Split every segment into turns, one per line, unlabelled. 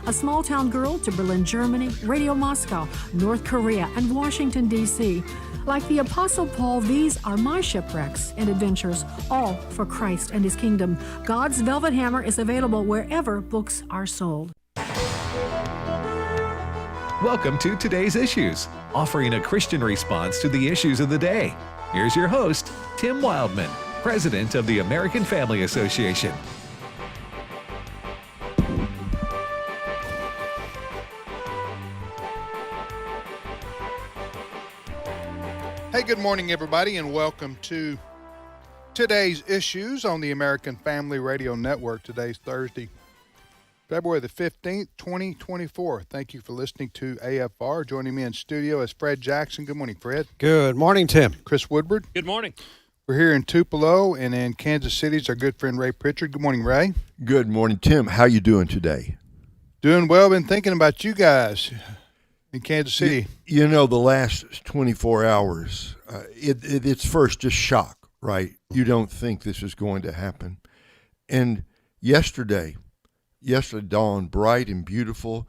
a small-town girl to Berlin, Germany, Radio Moscow, North Korea, and Washington, D.C. Like the Apostle Paul, these are my shipwrecks and adventures, all for Christ and His kingdom. God's Velvet Hammer is available wherever books are sold.
Welcome to Today's Issues, offering a Christian response to the issues of the day. Here's your host, Tim Wildman, President of the American Family Association.
Hey, good morning, everybody, and welcome to Today's Issues on the American Family Radio Network. Today's Thursday, February the 15th, 2024. Thank you for listening to AFR. Joining me in studio is Fred Jackson. Good morning, Fred.
Good morning, Tim.
Chris Woodward.
Good morning.
We're here in Tupelo, and in Kansas City is our good friend Ray Pritchard. Good morning, Ray.
Good morning, Tim. How you doing today?
Doing well. Been thinking about you guys in Kansas City.
You know, the last 24 hours, it's first just shock, right? You don't think this is going to happen. And yesterday dawned bright and beautiful.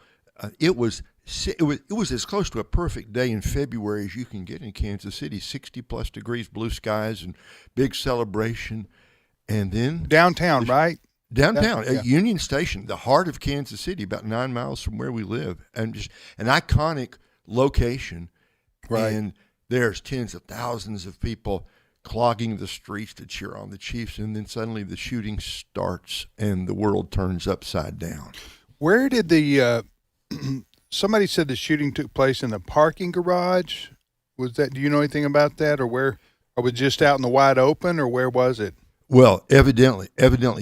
It was as close to a perfect day in February as you can get in Kansas City, 60 plus degrees, blue skies, and big celebration. And then
downtown, right?
Downtown,
Yeah.
at Union Station, the heart of Kansas City, about 9 miles from where we live, and just an iconic location.
Right.
And there's tens of thousands of people clogging the streets to cheer on the Chiefs, and then suddenly the shooting starts and the world turns upside down.
Where did the somebody said the shooting took place in the parking garage? Was that? Do you know anything about that, or where? Or was it just out in the wide open, or where was it?
Well, evidently,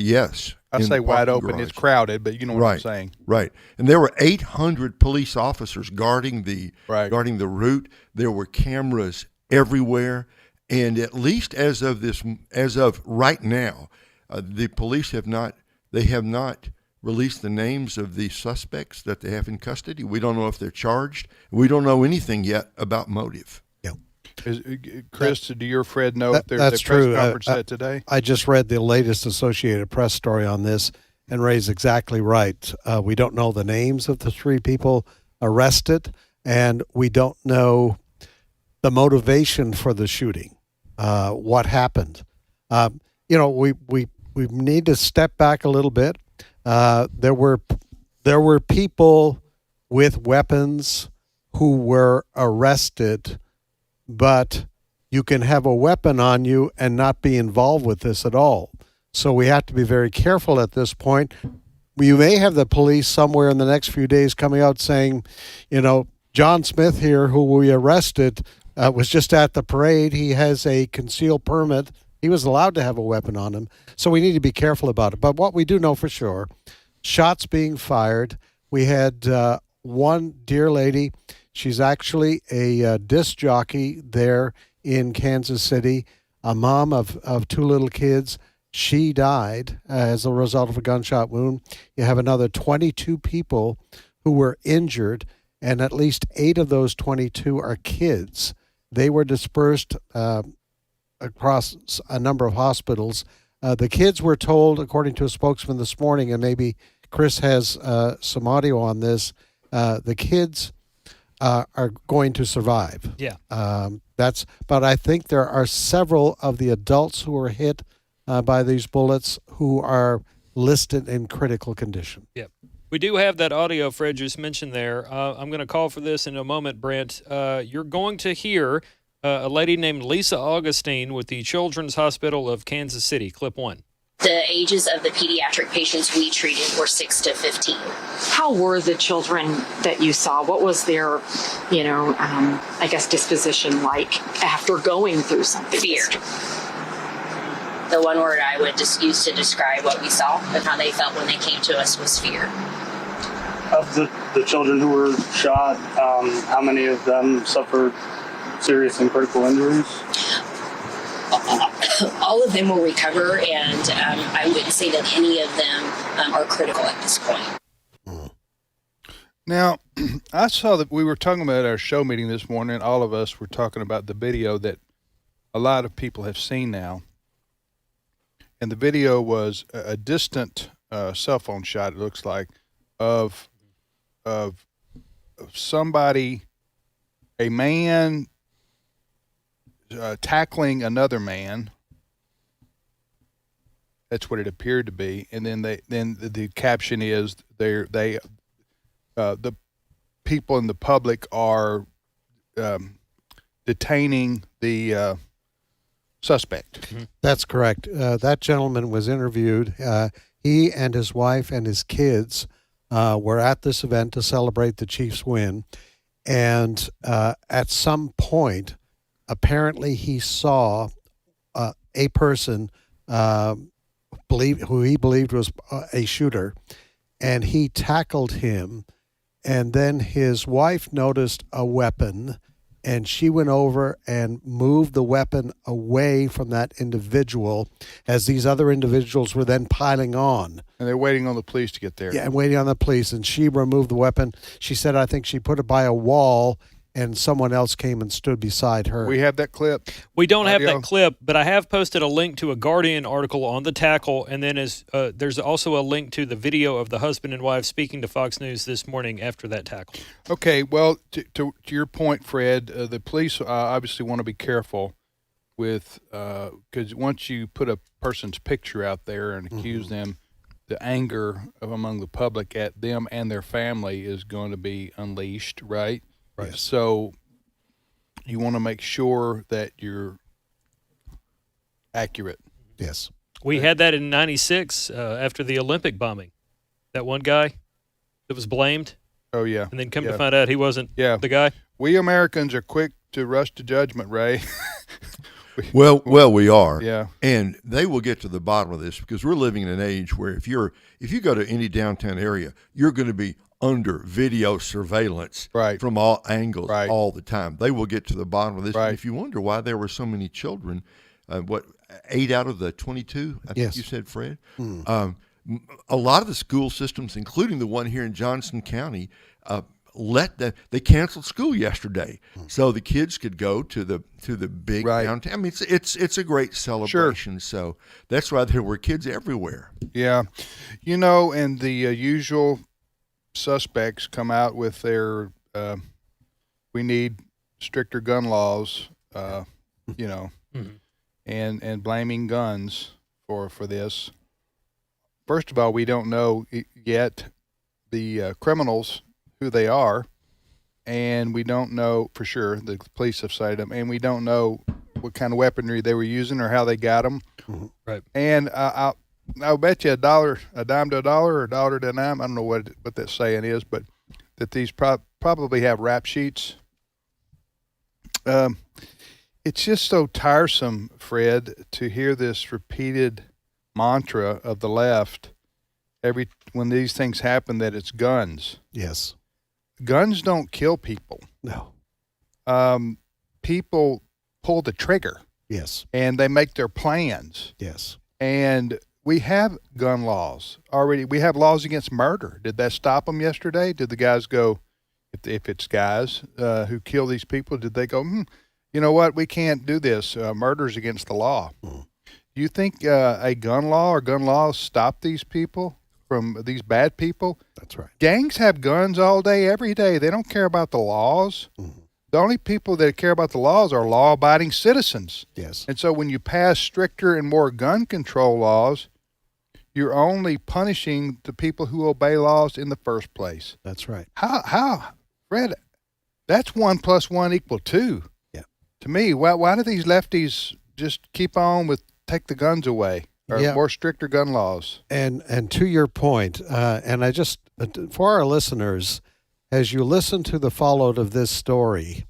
yes.
I say wide open.
Garage.
It's crowded, but you know what I'm saying.
Right. And there were 800 police officers guarding the route. There were cameras everywhere, and at least as of right now, the police have not released the names of the suspects that they have in custody. We don't know if they're charged. We don't know anything yet about motive.
Chris, do you or Fred know if there's
that's
a press
true.
conference today?
I just read the latest Associated Press story on this, and Ray's exactly right. We don't know the names of the three people arrested, and we don't know the motivation for the shooting, what happened. We need to step back a little bit. There were people with weapons who were arrested, but you can have a weapon on you and not be involved with this at all. So we have to be very careful at this point. You may have the police somewhere in the next few days coming out saying, John Smith here, who we arrested, was just at the parade. He has a concealed permit. He was allowed to have a weapon on him. So we need to be careful about it. But what we do know for sure, shots being fired. We had one dear lady. She's actually a disc jockey there in Kansas City, a mom of two little kids. She died as a result of a gunshot wound. You have another 22 people who were injured, and at least 8 of those 22 are kids. They were dispersed across a number of hospitals. The kids were told, according to a spokesman this morning, and maybe Chris has some audio on this, the kids are going to survive.
Yeah.
But I think there are several of the adults who were hit by these bullets who are listed in critical condition.
Yep. We do have that audio Fred just mentioned there. I'm going to call for this in a moment, Brent. You're going to hear a lady named Lisa Augustine with the Children's Hospital of Kansas City. Clip 1.
The ages of the pediatric patients we treated were 6 to 15.
How were the children that you saw? What was their, disposition like after going through something?
Fear. The one word I would just use to describe what we saw and how they felt when they came to us was fear.
Of the children who were shot, how many of them suffered serious and critical injuries?
All of them will recover, and I wouldn't say that any of them are critical at this point.
Now, I saw that we were talking about our show meeting this morning. All of us were talking about the video that a lot of people have seen now. And the video was a distant cell phone shot, it looks like, of of somebody, a man tackling another man. That's what it appeared to be, and then the caption is the people in the public are detaining the suspect.
That's correct. That gentleman was interviewed. He and his wife and his kids were at this event to celebrate the Chiefs' win, and at some point, apparently he saw a person who he believed was a shooter, and he tackled him, and then his wife noticed a weapon, and she went over and moved the weapon away from that individual as these other individuals were then piling on.
And they're waiting on the police to get there.
Yeah, and waiting on the police, and she removed the weapon. She said, I think she put it by a wall, and someone else came and stood beside her.
We have that clip.
We don't have
Audio.
that clip, but I have posted a link to a Guardian article on the tackle, and then there's also a link to the video of the husband and wife speaking to Fox News this morning after that tackle.
Okay, well, to your point, Fred, the police obviously want to be careful with, because once you put a person's picture out there and accuse them, the anger among the public at them and their family is going to be unleashed, right?
Right.
So you want to make sure that you're accurate.
Yes.
We had that in '96 after the Olympic bombing. That one guy that was blamed,
Oh, yeah.
and then come
Yeah.
to find out he wasn't
Yeah.
the guy.
We Americans are quick to rush to judgment, Ray.
Well, we are.
Yeah.
And they will get to the bottom of this because we're living in an age where if you go to any downtown area, you're going to be under video surveillance
Right.
from all angles
Right.
all the time. They will get to the bottom of this.
Right.
And if you wonder why there were so many children, 8 out of the 22, I think
Yes.
you said, Fred? A lot of the school systems, including the one here in Johnson County, they canceled school yesterday, so the kids could go to the big
Right.
downtown. I mean, it's a great celebration. So that's why there were kids everywhere.
Yeah. And the usual suspects come out with their we need stricter gun laws, and blaming guns for this. First of all, we don't know yet the criminals, who they are, and we don't know for sure. The police have cited them, and we don't know what kind of weaponry they were using or how they got them.
Right.
And I'll bet you a dime to a dollar, or a dollar to a dime. I don't know what that saying is, but that these probably have rap sheets. It's just so tiresome, Fred, to hear this repeated mantra of the left when these things happen, that it's guns.
Yes.
Guns don't kill people.
No.
People pull the trigger.
Yes.
And they make their plans.
Yes.
And we have gun laws already. We have laws against murder. Did that stop them yesterday? Did the guys go, if it's guys who kill these people, did they go, you know what, we can't do this. Murder's against the law. Do you think a gun law or gun laws stop these people from these bad people?
That's right.
Gangs have guns all day, every day. They don't care about the laws. The only people that care about the laws are law-abiding citizens.
Yes.
And so when you pass stricter and more gun control laws, you're only punishing the people who obey laws in the first place.
That's right.
How, Fred? That's 1 + 1 = 2.
Yeah.
To me, why do these lefties just keep on with take the guns away or more stricter gun laws?
And to your point, and I just for our listeners, as you listen to the fallout of this story,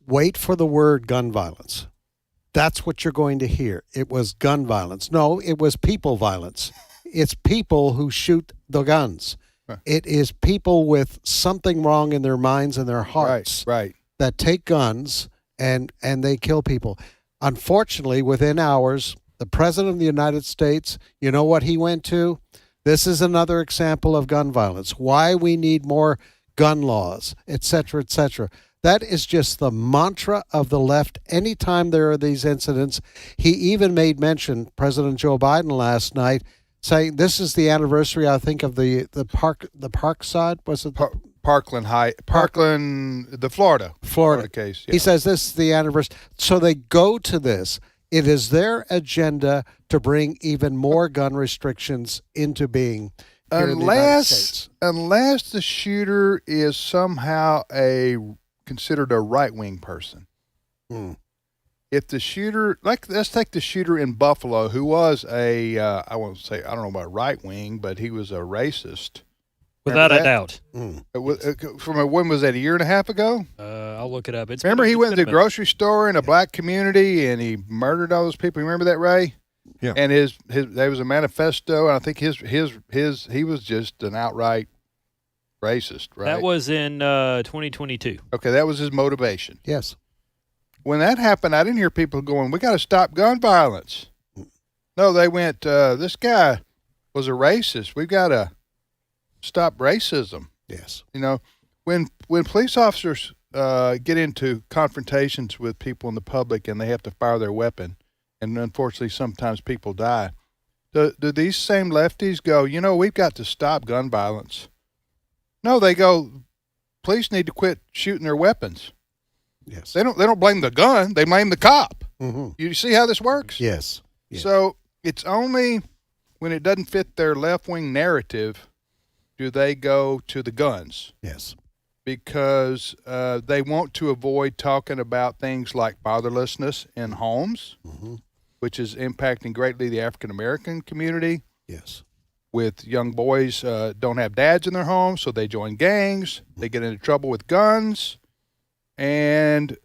wait for the word gun violence. That's what you're going to hear. It was gun violence. No, it was people violence. It's people who shoot the guns.
Right.
It is people with something wrong in their minds and their hearts
Right.
that take guns and they kill people. Unfortunately, within hours, the President of the United States, you know what he went to? This is another example of gun violence. Why we need more gun laws, et cetera, et cetera. That is just the mantra of the left. Anytime there are these incidents, he even made mention, President Joe Biden last night saying this is the anniversary, I think, of the park side. Was it
Parkland, the Florida case. Yeah.
He says this is the anniversary. So they go to this. It is their agenda to bring even more gun restrictions into being here in the United States.
Unless the shooter is somehow considered a right-wing person. If the shooter, let's take the shooter in Buffalo, who was I don't know about right-wing, but he was a racist.
Without a doubt.
When was that, a year and a half ago?
I'll look it up.
Remember he went to the grocery store in a black community and he murdered all those people. You remember that, Ray?
Yeah.
And there was a manifesto, and I think he was just an outright racist, right?
That was in 2022.
Okay, that was his motivation.
Yes.
When that happened, I didn't hear people going, "We got to stop gun violence." No, they went, "This guy was a racist. We've got to stop racism."
Yes.
You know, when police officers get into confrontations with people in the public and they have to fire their weapon, and unfortunately sometimes people die, do these same lefties go, we've got to stop gun violence? No, they go, police need to quit shooting their weapons.
Yes.
They don't blame the gun, they blame the cop.
Mm-hmm.
You see how this works?
Yes.
So it's only when it doesn't fit their left-wing narrative do they go to the guns.
Yes.
Because they want to avoid talking about things like fatherlessness in homes, which is impacting greatly the African-American community.
Yes.
With young boys don't have dads in their homes, so they join gangs. They get into trouble with guns. And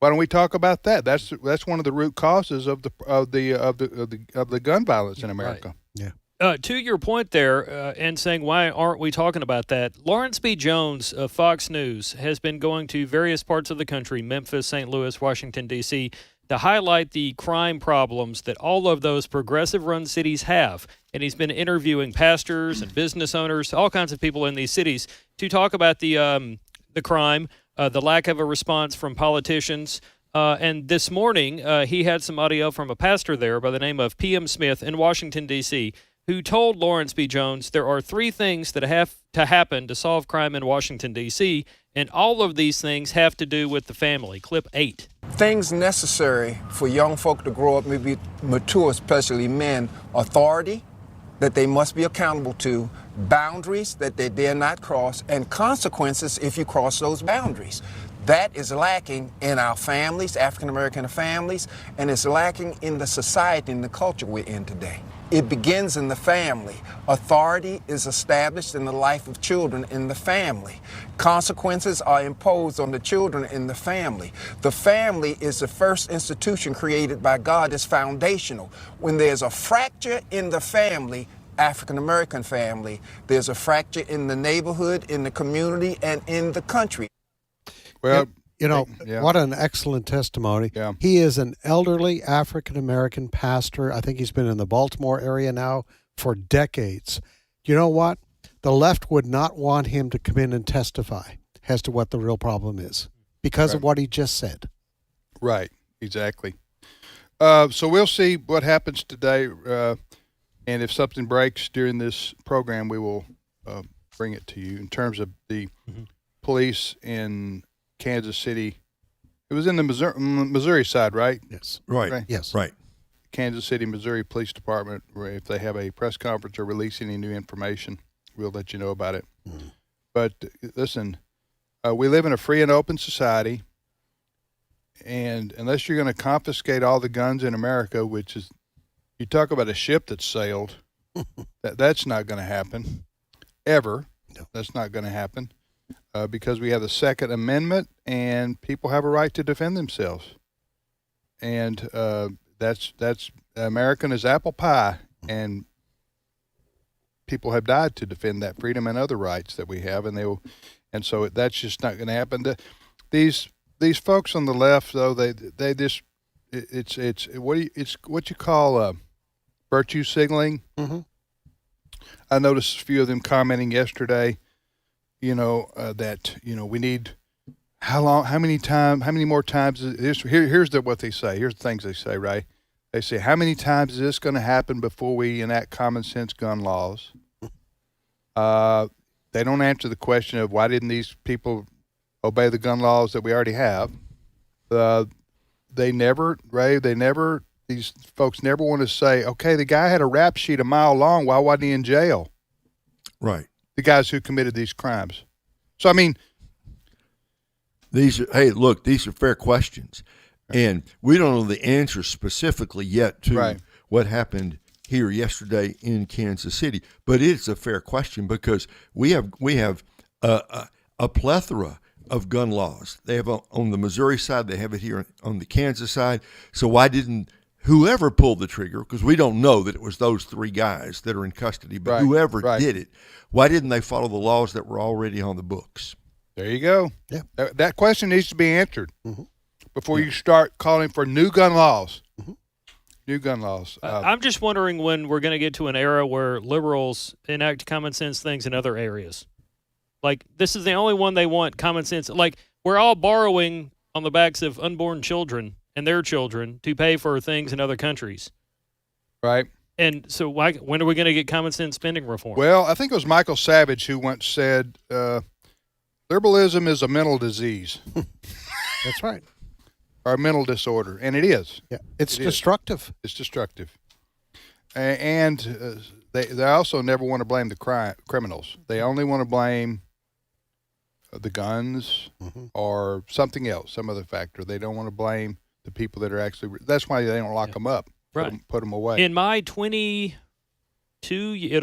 why don't we talk about that? That's one of the root causes of the gun violence in America.
Right.
Yeah.
To your point there, and saying why aren't we talking about that, Lawrence B. Jones of Fox News has been going to various parts of the country, Memphis, St. Louis, Washington, D.C., to highlight the crime problems that all of those progressive-run cities have. And he's been interviewing pastors and business owners, all kinds of people in these cities, to talk about the crime, the lack of a response from politicians. And this morning, he had some audio from a pastor there by the name of P.M. Smith in Washington, D.C., who told Lawrence B. Jones there are 3 things that have to happen to solve crime in Washington, D.C., and all of these things have to do with the family. Clip 8.
Things necessary for young folk to grow up, maybe mature, especially men: authority that they must be accountable to, boundaries that they dare not cross, and consequences if you cross those boundaries. That is lacking in our families, African-American families, and it's lacking in the society and the culture we're in today. It begins in the family. Authority is established in the life of children in the family. Consequences are imposed on the children in the family. The family is the first institution created by God. It's foundational. When there's a fracture in the family, African-American family, there's a fracture in the neighborhood, in the community, and in the country.
Well,
what an excellent testimony.
Yeah.
He is an elderly African-American pastor. I think he's been in the Baltimore area now for decades. You know what? The left would not want him to come in and testify as to what the real problem is because of what he just said.
Right, exactly. So we'll see what happens today, and if something breaks during this program, we will bring it to you. In terms of the police in Kansas City, it was in the Missouri side, right?
Yes.
Right.
Yes.
Right.
Kansas City, Missouri Police Department, where if they have a press conference or release any new information, we'll let you know about it. But listen, we live in a free and open society, and unless you're going to confiscate all the guns in America, which is, you talk about a ship that's sailed, that's not going to happen, ever.
No.
That's not going to happen. Because we have the Second Amendment, and people have a right to defend themselves, and that's American as apple pie, and people have died to defend that freedom and other rights that we have, and so that's just not going to happen. These folks on the left, though, they just it's what you call virtue signaling.
Mm-hmm.
I noticed a few of them commenting yesterday. That we need how many more times? Here's what they say. Here's the things they say, right? They say, how many times is this going to happen before we enact common sense gun laws? They don't answer the question of why didn't these people obey the gun laws that we already have. These folks never want to say, okay, the guy had a rap sheet a mile long. Why wasn't he in jail?
Right.
The guys who committed these crimes. So, I mean,
these are fair questions. And we don't know the answer specifically yet to what happened here yesterday in Kansas City. But it's a fair question because we have a plethora of gun laws. They have on the Missouri side, they have it here on the Kansas side. So why didn't whoever pulled the trigger, because we don't know that it was those three guys that are in custody, but whoever did it, why didn't they follow the laws that were already on the books?
There you go.
Yeah.
That question needs to be answered before you start calling for new gun laws. New gun laws.
I'm just wondering when we're going to get to an era where liberals enact common sense things in other areas. Like, this is the only one they want common sense. Like, we're all borrowing on the backs of unborn children and their children to pay for things in other countries.
Right.
And so when are we going to get common sense spending reform?
Well, I think it was Michael Savage who once said, liberalism is a mental disease.
That's right.
Or a mental disorder. And it is.
Yeah. It's destructive.
It's destructive. And they also never want to blame the criminals. They only want to blame the guns or something else, some other factor. They don't want to blame the people that are actually. That's why they don't lock them up.
Right.
Put them away.
In my it'll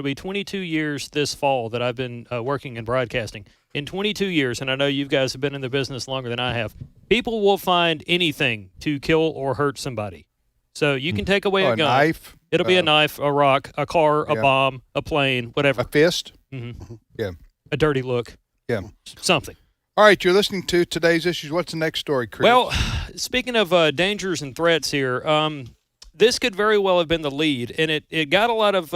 be 22 years this fall that I've been working in broadcasting. In 22 years, and I know you guys have been in the business longer than I have, people will find anything to kill or hurt somebody. So you can take away a gun.
Knife.
It'll be a knife, a rock, a car, a bomb, a plane, whatever.
A fist.
Yeah. A dirty look.
Yeah.
Something.
All right, you're listening to Today's Issues. What's the next story, Chris?
Well, speaking of dangers and threats here, this could very well have been the lead, and it got a lot of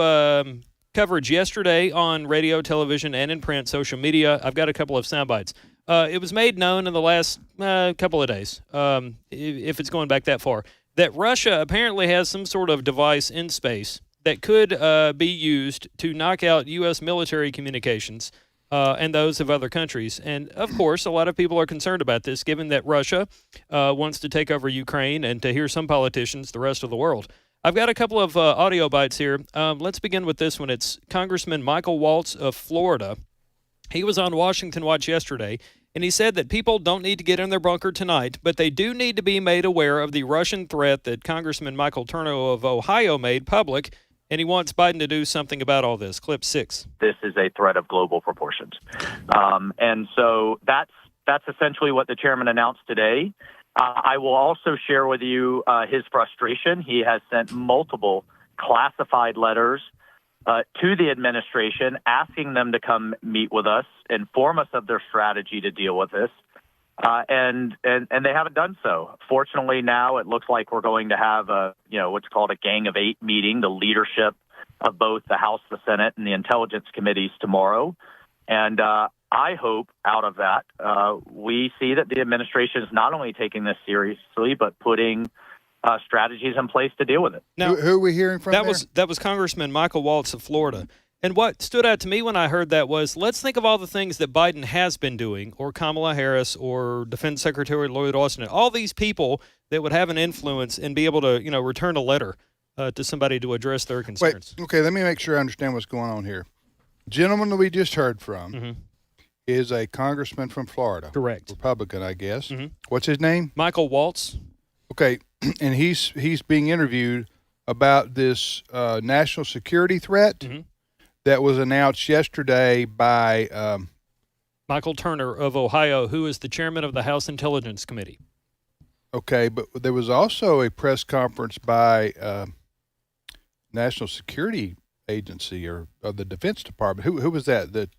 coverage yesterday on radio, television, and in print, social media. I've got a couple of sound bites. It was made known in the last couple of days, if it's going back that far, that Russia apparently has some sort of device in space that could be used to knock out U.S. military communications and those of other countries. And, of course, a lot of people are concerned about this, given that Russia wants to take over Ukraine and, to hear some politicians, the rest of the world. I've got a couple of audio bites here. Let's begin with this one. It's Congressman Michael Waltz of Florida. He was on Washington Watch yesterday, and he said that people don't need to get in their bunker tonight, but they do need to be made aware of the Russian threat that Congressman Michael Turner of Ohio made public, and he wants Biden to do something about all this. Clip 6.
This is a threat of global proportions. And so that's essentially what the chairman announced today. I will also share with you his frustration. He has sent multiple classified letters to the administration, asking them to come meet with us, inform us of their strategy to deal with this, and they haven't done so. Fortunately, now it looks like we're going to have what's called a Gang of Eight meeting, the leadership of both the House, the Senate, and the Intelligence Committees tomorrow, and I hope out of that we see that the administration is not only taking this seriously, but putting strategies in place to deal with it.
Now,
who are we hearing from?
That was Congressman Michael Waltz of Florida. And what stood out to me when I heard that was, let's think of all the things that Biden has been doing, or Kamala Harris, or Defense Secretary Lloyd Austin, all these people that would have an influence and be able to, return a letter to somebody to address their concerns.
Wait, okay, let me make sure I understand what's going on here. Gentleman that we just heard from is a congressman from Florida.
Correct.
Republican, I guess. What's his name?
Michael Waltz.
Okay, and he's being interviewed about this national security threat that was announced yesterday by
Michael Turner of Ohio, who is the chairman of the House Intelligence Committee.
Okay, but there was also a press conference by National Security Agency or the Defense Department. Who was that?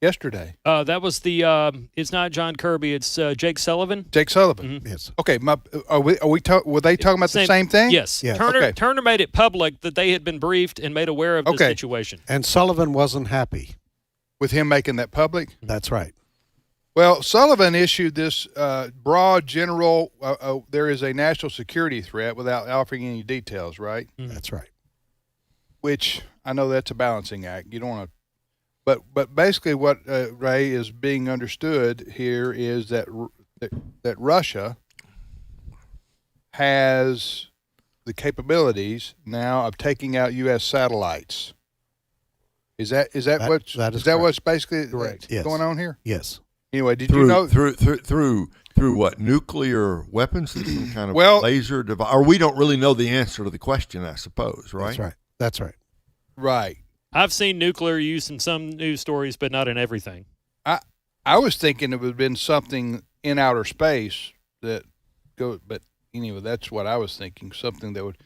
Yesterday.
That was it's not John Kirby, it's Jake Sullivan.
Jake Sullivan. Yes. Okay. Were they talking about the same thing?
Yes.
Yes.
Turner made it public that they had been briefed and made aware of the situation.
And Sullivan wasn't happy
with him making that public.
That's right.
Well, Sullivan issued this broad general, there is a national security threat without offering any details, right?
That's right.
Which I know that's a balancing act. You don't want to, but basically what Ray is being understood here is that Russia has the capabilities now of taking out U.S. satellites. Is that what's basically going on here?
Yes.
Anyway, did you know
through what, nuclear weapons, some kind of laser device? Or we don't really know the answer to the question, I suppose, right?
That's right.
Right.
I've seen nuclear use in some news stories, but not in everything.
I was thinking it would have been something in outer space that go, but anyway, that's what I was thinking. Something that would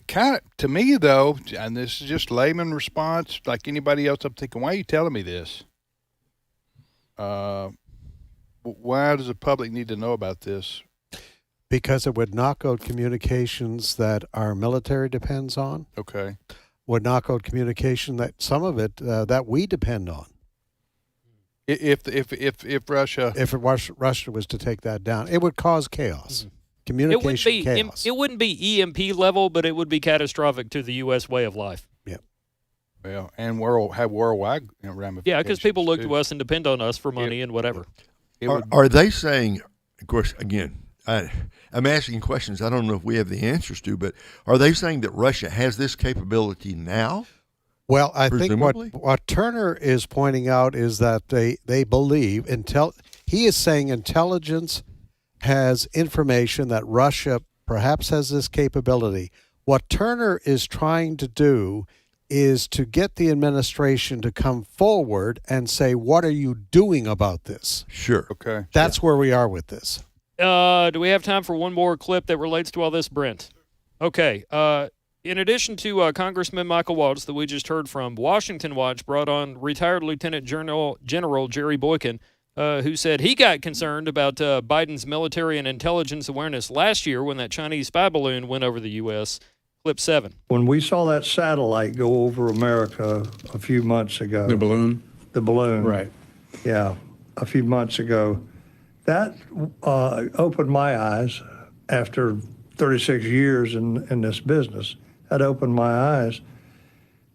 kind of, to me though, and this is just layman response, like anybody else. I'm thinking, why are you telling me this? Why does the public need to know about this?
Because it would knock out communications that our military depends on.
Okay.
Would knock out communication that some of it that we depend on.
If Russia
was to take that down, it would cause chaos. Communication chaos.
It wouldn't be EMP level, but it would be catastrophic to the U.S. way of life.
Yeah.
Well, and have worldwide ramifications.
Yeah, because people look to us and depend on us for money and whatever.
Are they saying, of course, again, I'm asking questions I don't know if we have the answers to, but are they saying that Russia has this capability now?
Well, I
presumably?
think what Turner is pointing out is that they believe, he is saying intelligence has information that Russia perhaps has this capability. What Turner is trying to do is to get the administration to come forward and say, what are you doing about this?
Sure.
Okay.
That's where we are with this.
Do we have time for one more clip that relates to all this, Brent? Okay. In addition to Congressman Michael Waltz that we just heard from, Washington Watch brought on retired Lieutenant General Jerry Boykin, who said he got concerned about Biden's military and intelligence awareness last year when that Chinese spy balloon went over the U.S. Clip 7.
When we saw that satellite go over America a few months ago.
The balloon?
The balloon.
Right.
Yeah, a few months ago. That opened my eyes after 36 years in this business. That opened my eyes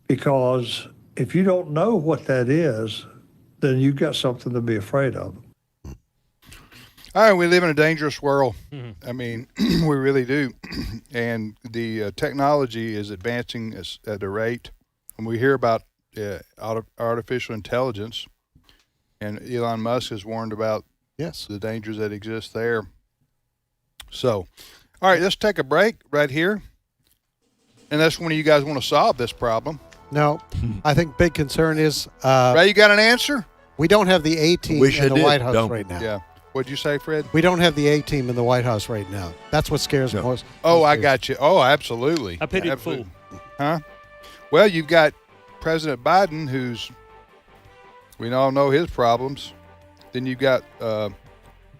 because if you don't know what that is, then you've got something to be afraid of.
All right, we live in a dangerous world.
Mm-hmm.
I mean, we really do. And the technology is advancing at a rate. When we hear about artificial intelligence, and Elon Musk has warned about the dangers that exist there. So, all right, let's take a break right here. Unless one of you guys want to solve this problem.
No, I think big concern is...
Ray, you got an answer?
We don't have the A-team in the White House right now.
Yeah. What'd you say, Fred?
We don't have the A-team in the White House right now. That's what scares me most.
Oh, I got you. Oh, absolutely.
I pity the fool.
Huh? Well, you've got President Biden, who's... We all know his problems. Then you've got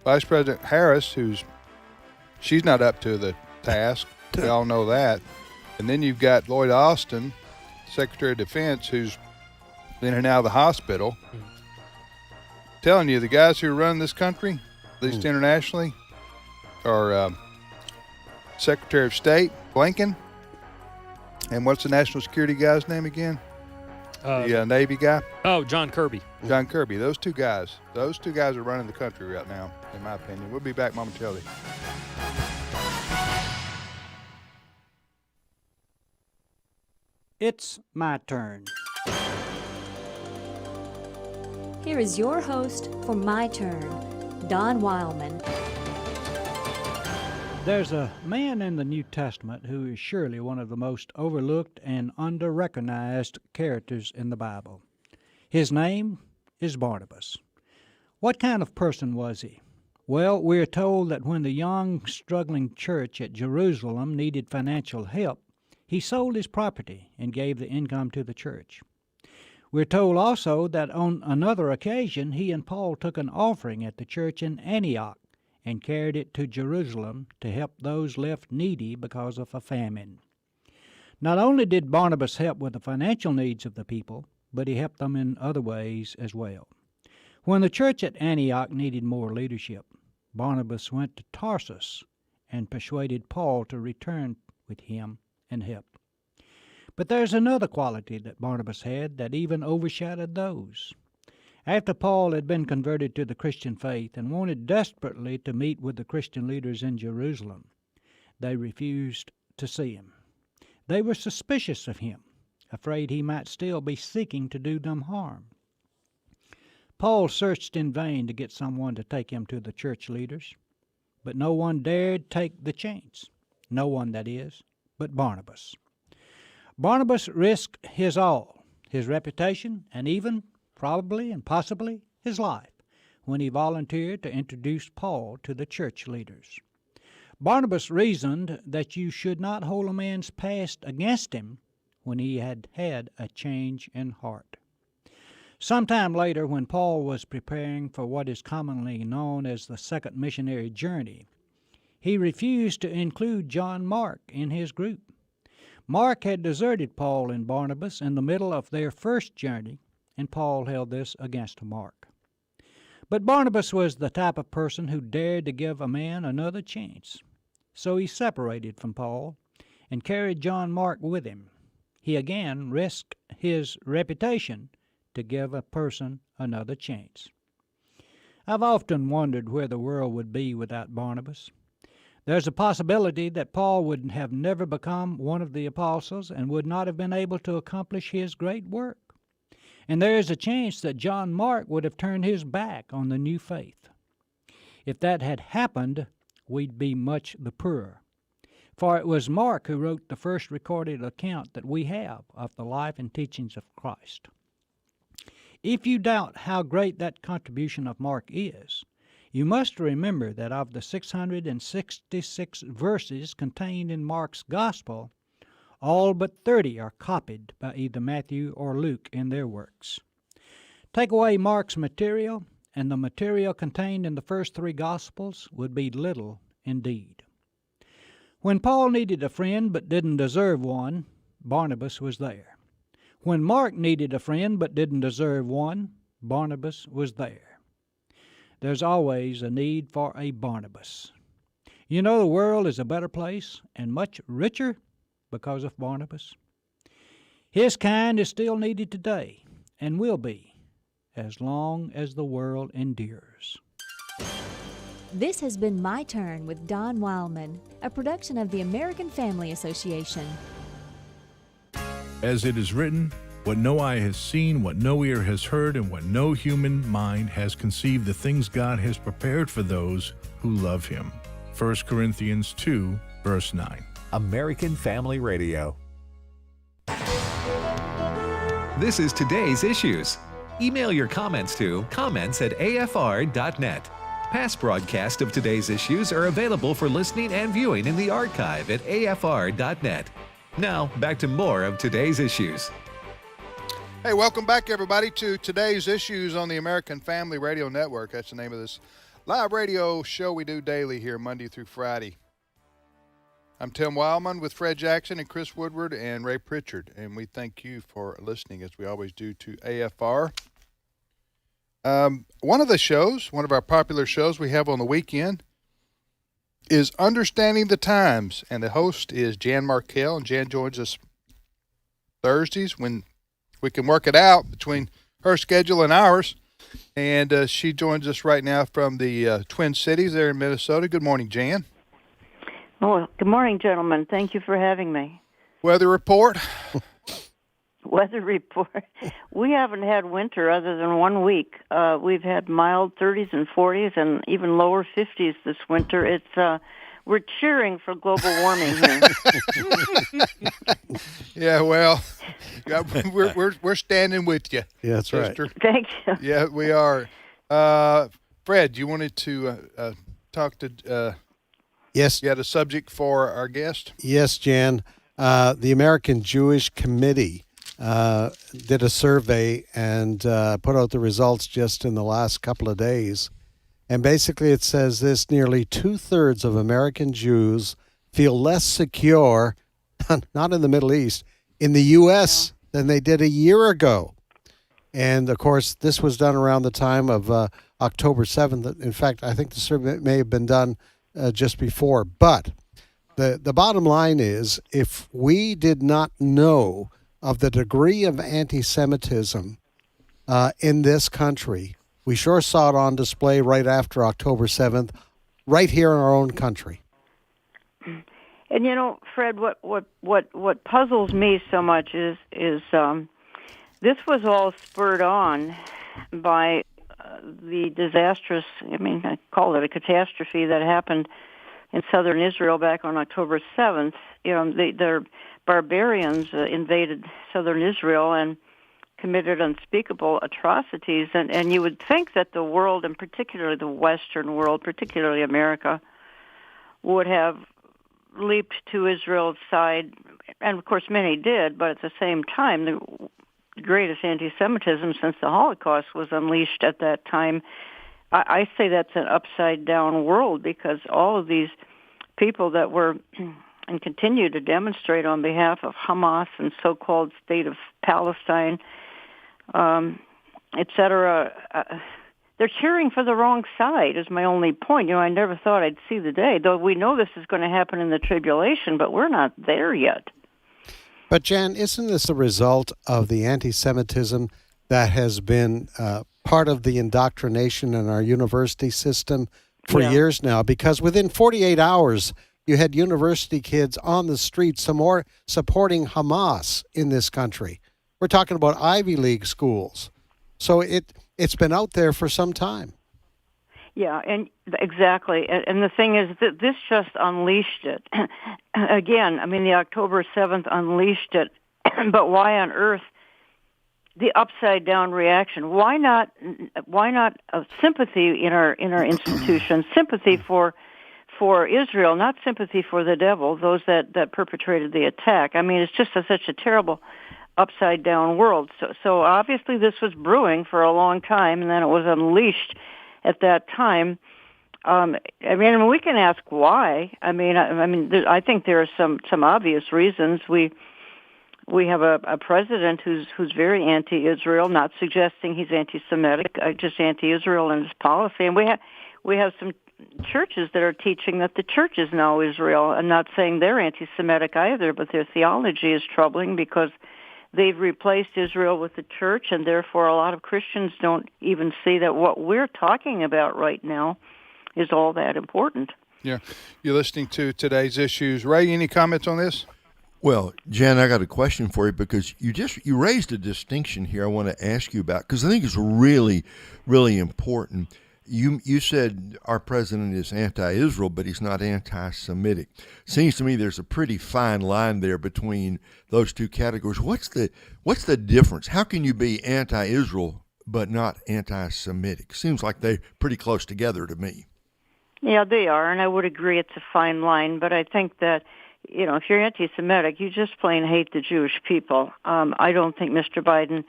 Vice President Harris, she's not up to the task. We all know that. And then you've got Lloyd Austin, Secretary of Defense, who's in and out of the hospital. Telling you, the guys who run this country, at least internationally, are Secretary of State, Blinken, and what's the national security guy's name again? The Navy guy?
Oh, John Kirby.
John Kirby. Those two guys are running the country right now, in my opinion. We'll be back momentarily.
It's my turn.
Here is your host for My Turn, Don Wildman.
There's a man in the New Testament who is surely one of the most overlooked and under-recognized characters in the Bible. His name is Barnabas. What kind of person was he? Well, we're told that when the young, struggling church at Jerusalem needed financial help, he sold his property and gave the income to the church. We're told also that on another occasion he and Paul took an offering at the church in Antioch and carried it to Jerusalem to help those left needy because of a famine. Not only did Barnabas help with the financial needs of the people, but he helped them in other ways as well. When the church at Antioch needed more leadership, Barnabas went to Tarsus and persuaded Paul to return with him and help. But there's another quality that Barnabas had that even overshadowed those. After Paul had been converted to the Christian faith and wanted desperately to meet with the Christian leaders in Jerusalem, they refused to see him. They were suspicious of him, afraid he might still be seeking to do them harm. Paul searched in vain to get someone to take him to the church leaders, but no one dared take the chance. No one, that is, but Barnabas. Barnabas risked his all, his reputation, and even, probably and possibly, his life, when he volunteered to introduce Paul to the church leaders. Barnabas reasoned that you should not hold a man's past against him when he had had a change in heart. Sometime later, when Paul was preparing for what is commonly known as the second missionary journey, he refused to include John Mark in his group. Mark had deserted Paul and Barnabas in the middle of their first journey, and Paul held this against Mark. But Barnabas was the type of person who dared to give a man another chance. So he separated from Paul and carried John Mark with him. He again risked his reputation to give a person another chance. I've often wondered where the world would be without Barnabas. There's a possibility that Paul would have never become one of the apostles and would not have been able to accomplish his great work. And there is a chance that John Mark would have turned his back on the new faith. If that had happened, we'd be much the poorer. For it was Mark who wrote the first recorded account that we have of the life and teachings of Christ. If you doubt how great that contribution of Mark is, you must remember that of the 666 verses contained in Mark's Gospel, all but 30 are copied by either Matthew or Luke in their works. Take away Mark's material, and the material contained in the first three Gospels would be little indeed. When Paul needed a friend but didn't deserve one, Barnabas was there. When Mark needed a friend but didn't deserve one, Barnabas was there. There's always a need for a Barnabas. You know, the world is a better place and much richer because of Barnabas. His kind is still needed today and will be as long as the world endures.
This has been My Turn with Don Wildman, a production of the American Family Association.
As it is written, what no eye has seen, what no ear has heard, and what no human mind has conceived, the things God has prepared for those who love him. 1 Corinthians 2, verse 9.
American Family Radio. This is today's issues. Email your comments to comments@afr.net. Past broadcasts of today's issues are available for listening and viewing in the archive at afr.net. Now, back to more of today's issues.
Hey, welcome back, everybody, to today's issues on the American Family Radio Network. That's the name of this live radio show we do daily here, Monday through Friday. I'm Tim Wildman with Fred Jackson and Chris Woodward and Ray Pritchard, and we thank you for listening, as we always do, to AFR. One of our popular shows we have on the weekend is Understanding the Times, and the host is Jan Markell, and Jan joins us Thursdays when we can work it out between her schedule and ours, and she joins us right now from the Twin Cities there in Minnesota. Good morning, Jan.
Oh, good morning, gentlemen. Thank you for having me.
Weather report?
Weather report. We haven't had winter other than 1 week. We've had mild 30s and 40s and even lower 50s this winter. It's we're cheering for global warming here.
Yeah, well, we're standing with you.
Yeah, that's
sister.
right.
Thank you.
Yeah, we are. Fred, you wanted to talk to?
Yes.
You had a subject for our guest?
Yes, Jan. The American Jewish Committee did a survey and put out the results just in the last couple of days. And basically it says this: nearly 2/3 of American Jews feel less secure, not in the Middle East, in the U.S. than they did a year ago. And, of course, this was done around the time of October 7th. In fact, I think the survey may have been done just before. But the bottom line is, if we did not know of the degree of anti-Semitism in this country, we sure saw it on display right after October 7th, right here in our own country.
And you know, Fred, what puzzles me so much is this was all spurred on by the disastrous, I call it a catastrophe that happened in southern Israel back on October 7th. You know, the barbarians invaded southern Israel and committed unspeakable atrocities. And you would think that the world, and particularly the Western world, particularly America, would have leaped to Israel's side. And, of course, many did, but at the same time, the greatest anti-Semitism since the Holocaust was unleashed at that time. I say that's an upside-down world, because all of these people that were and continue to demonstrate on behalf of Hamas and so-called State of Palestine, et cetera, they're cheering for the wrong side, is my only point. You know, I never thought I'd see the day, though we know this is going to happen in the tribulation, but we're not there yet.
But, Jan, isn't this a result of the anti-Semitism that has been part of the indoctrination in our university system for years now? Because within 48 hours, you had university kids on the streets, some more supporting Hamas in this country. We're talking about Ivy League schools. So it's been out there for some time.
Yeah, and exactly. And the thing is that this just unleashed it. Again, the October 7th unleashed it. But why on earth the upside down reaction? Why not sympathy in our institutions, sympathy for Israel, not sympathy for the devil, those that perpetrated the attack? It's just such a terrible upside down world. So obviously this was brewing for a long time, and then it was unleashed at that time. We can ask why. I think there are some obvious reasons. We have a president who's very anti-Israel, not suggesting he's anti-Semitic, just anti-Israel in his policy. And we have some churches that are teaching that the church is now Israel, and not saying they're anti-Semitic either, but their theology is troubling because they've replaced Israel with the church, and therefore a lot of Christians don't even see that what we're talking about right now is all that important.
Yeah. You're listening to Today's Issues. Ray, any comments on this?
Well, Jan, I got a question for you, because you raised a distinction here I want to ask you about, because I think it's really, really important. You said our president is anti-Israel, but he's not anti-Semitic. Seems to me there's a pretty fine line there between those two categories. What's the difference? How can you be anti-Israel but not anti-Semitic? Seems like they're pretty close together to me.
Yeah, they are, and I would agree it's a fine line, but I think that, if you're anti-Semitic, you just plain hate the Jewish people. I don't think Mr. Biden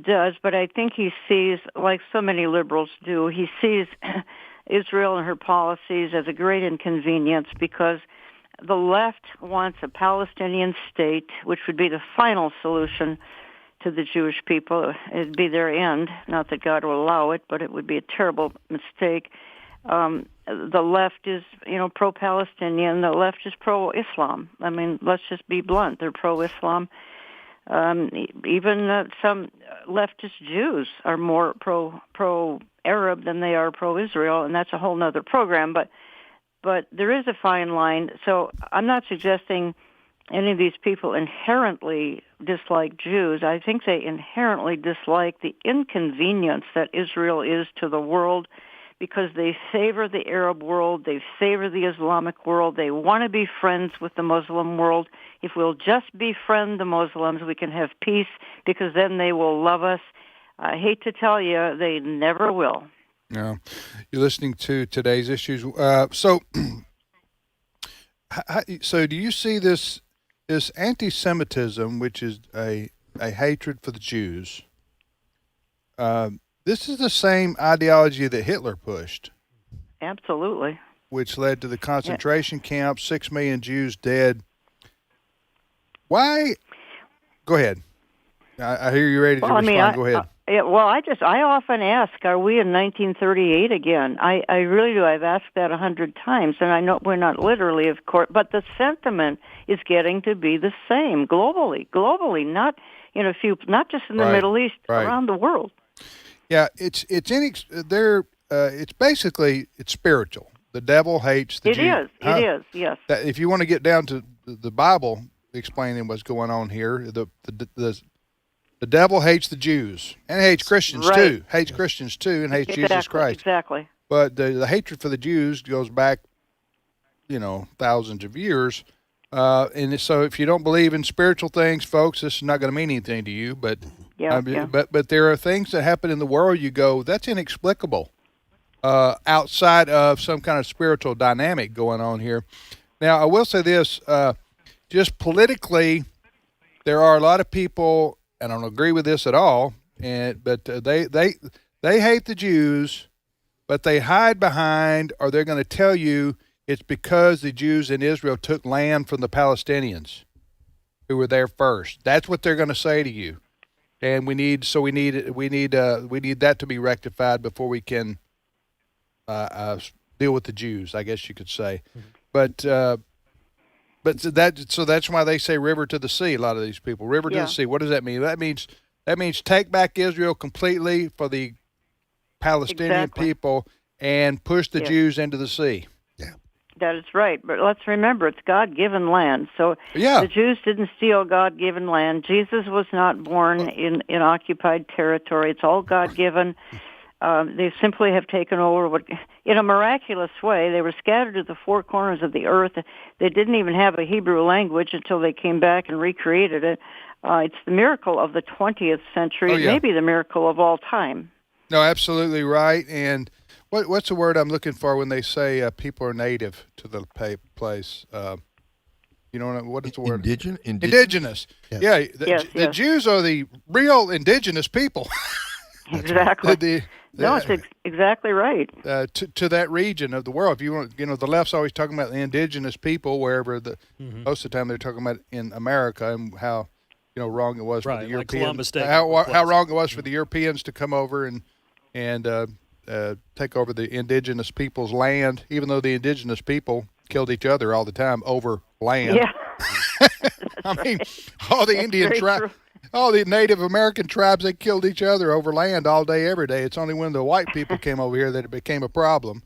does, but I think he sees, like so many liberals do, he sees Israel and her policies as a great inconvenience, because the left wants a Palestinian state, which would be the final solution to the Jewish people. It'd be their end. Not that God will allow it, but it would be a terrible mistake. The left is, pro-Palestinian. The left is pro-Islam. Let's just be blunt. They're pro-Islam. Even some leftist Jews are more pro-Arab than they are pro-Israel, and that's a whole other program. But there is a fine line. So I'm not suggesting any of these people inherently dislike Jews. I think they inherently dislike the inconvenience that Israel is to the world, because they favor the Arab world, they favor the Islamic world, they want to be friends with the Muslim world. If we'll just befriend the Muslims, we can have peace, because then they will love us. I hate to tell you, they never will.
No. You're listening to Today's Issues. So do you see this anti-Semitism, which is a hatred for the Jews, this is the same ideology that Hitler pushed.
Absolutely.
Which led to the concentration camps, 6 million Jews dead. Why? Go ahead. I hear you ready to respond. Go ahead.
I often ask, are we in 1938 again? I really do. I've asked that 100 times, and I know we're not literally, of course, but the sentiment is getting to be the same globally, not in a few, not just in the Middle East, around the world.
Yeah, it's basically spiritual. The devil hates the Jews.
It is, yes.
If you want to get down to the Bible explaining what's going on here, the devil hates the Jews and hates Christians too. Hates Christians too, and hates Jesus Christ.
Exactly.
But the hatred for the Jews goes back, thousands of years. And so, if you don't believe in spiritual things, folks, this is not going to mean anything to you. But but there are things that happen in the world. You go, that's inexplicable, outside of some kind of spiritual dynamic going on here. Now, I will say this: just politically, there are a lot of people. I don't agree with this at all, but they hate the Jews, but they hide behind, or they're going to tell you it's because the Jews in Israel took land from the Palestinians who were there first. That's what they're going to say to you, and we need that to be rectified before we can deal with the Jews, I guess you could say, But that's why they say river to the sea. A lot of these people, river to the sea. What does that mean? That means take back Israel completely for the Palestinian people and push the Jews into the sea.
Yeah, that is right. But let's remember, it's God-given land. So the Jews didn't steal God-given land. Jesus was not born in occupied territory. It's all God-given. They simply have taken over in a miraculous way. They were scattered to the four corners of the earth. They didn't even have a Hebrew language until they came back and recreated it. It's the miracle of the 20th century, maybe the miracle of all time.
No, absolutely right. And what's the word I'm looking for when they say people are native to the place? What is the word? Indigenous. Yeah. The Jews are the real indigenous people.
Exactly. It's exactly right.
To that region of the world. If you want, the left's always talking about the indigenous people wherever most of the time they're talking about in America and how wrong it was for the Europeans. How wrong it was for the Europeans to come over and take over the indigenous people's land, even though the indigenous people killed each other all the time over land.
Yeah.
I mean, all the Indian tribes. All the Native American tribes, they killed each other over land all day, every day. It's only when the white people came over here that it became a problem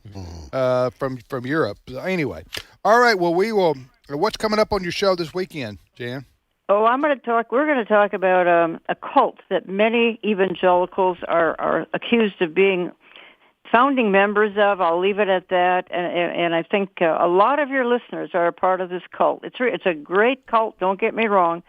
from Europe. So anyway, all right. Well, we will. What's coming up on your show this weekend, Jan?
Oh, we're going to talk about a cult that many evangelicals are accused of being founding members of. I'll leave it at that. And I think a lot of your listeners are a part of this cult. It's a great cult. Don't get me wrong.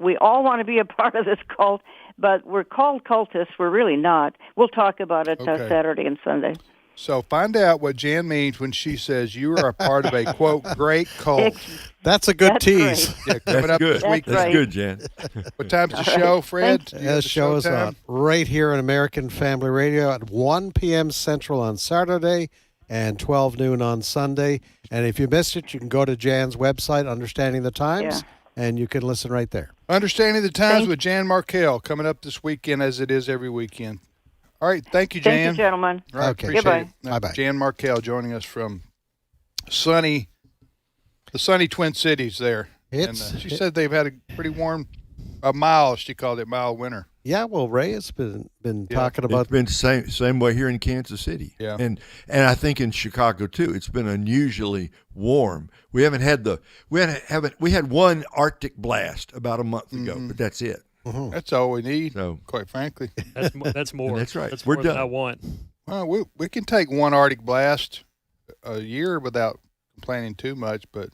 We all want to be a part of this cult, but we're called cultists. We're really not. We'll talk about it Saturday and Sunday.
So find out what Jan means when she says you are a part of a, quote, great cult.
That's a good tease.
Yeah, coming up this week.
That's good, Jan.
What time's the show, Fred?
The show is on right here on American Family Radio at 1 p.m. Central on Saturday and 12 noon on Sunday. And if you missed it, you can go to Jan's website, Understanding the Times. And you can listen right there.
Understanding the Times with Jan Markell coming up this weekend, as it is every weekend. All right. Thank you, Jan.
Thank you, gentlemen.
All right,
okay.
Goodbye.
Bye-bye.
Jan Markell joining us from the sunny Twin Cities there. She said they've had a pretty warm, she called it mild winter.
Yeah, well, Ray has been talking about.
It's been same way here in Kansas City.
Yeah,
and I think in Chicago too. It's been unusually warm. We haven't had we had one Arctic blast about a month ago, but that's it.
Mm-hmm. That's all we need. So, quite frankly,
that's more.
That's right.
That's
We're
more
done.
than I want.
Well, we can take one Arctic blast a year without complaining too much, but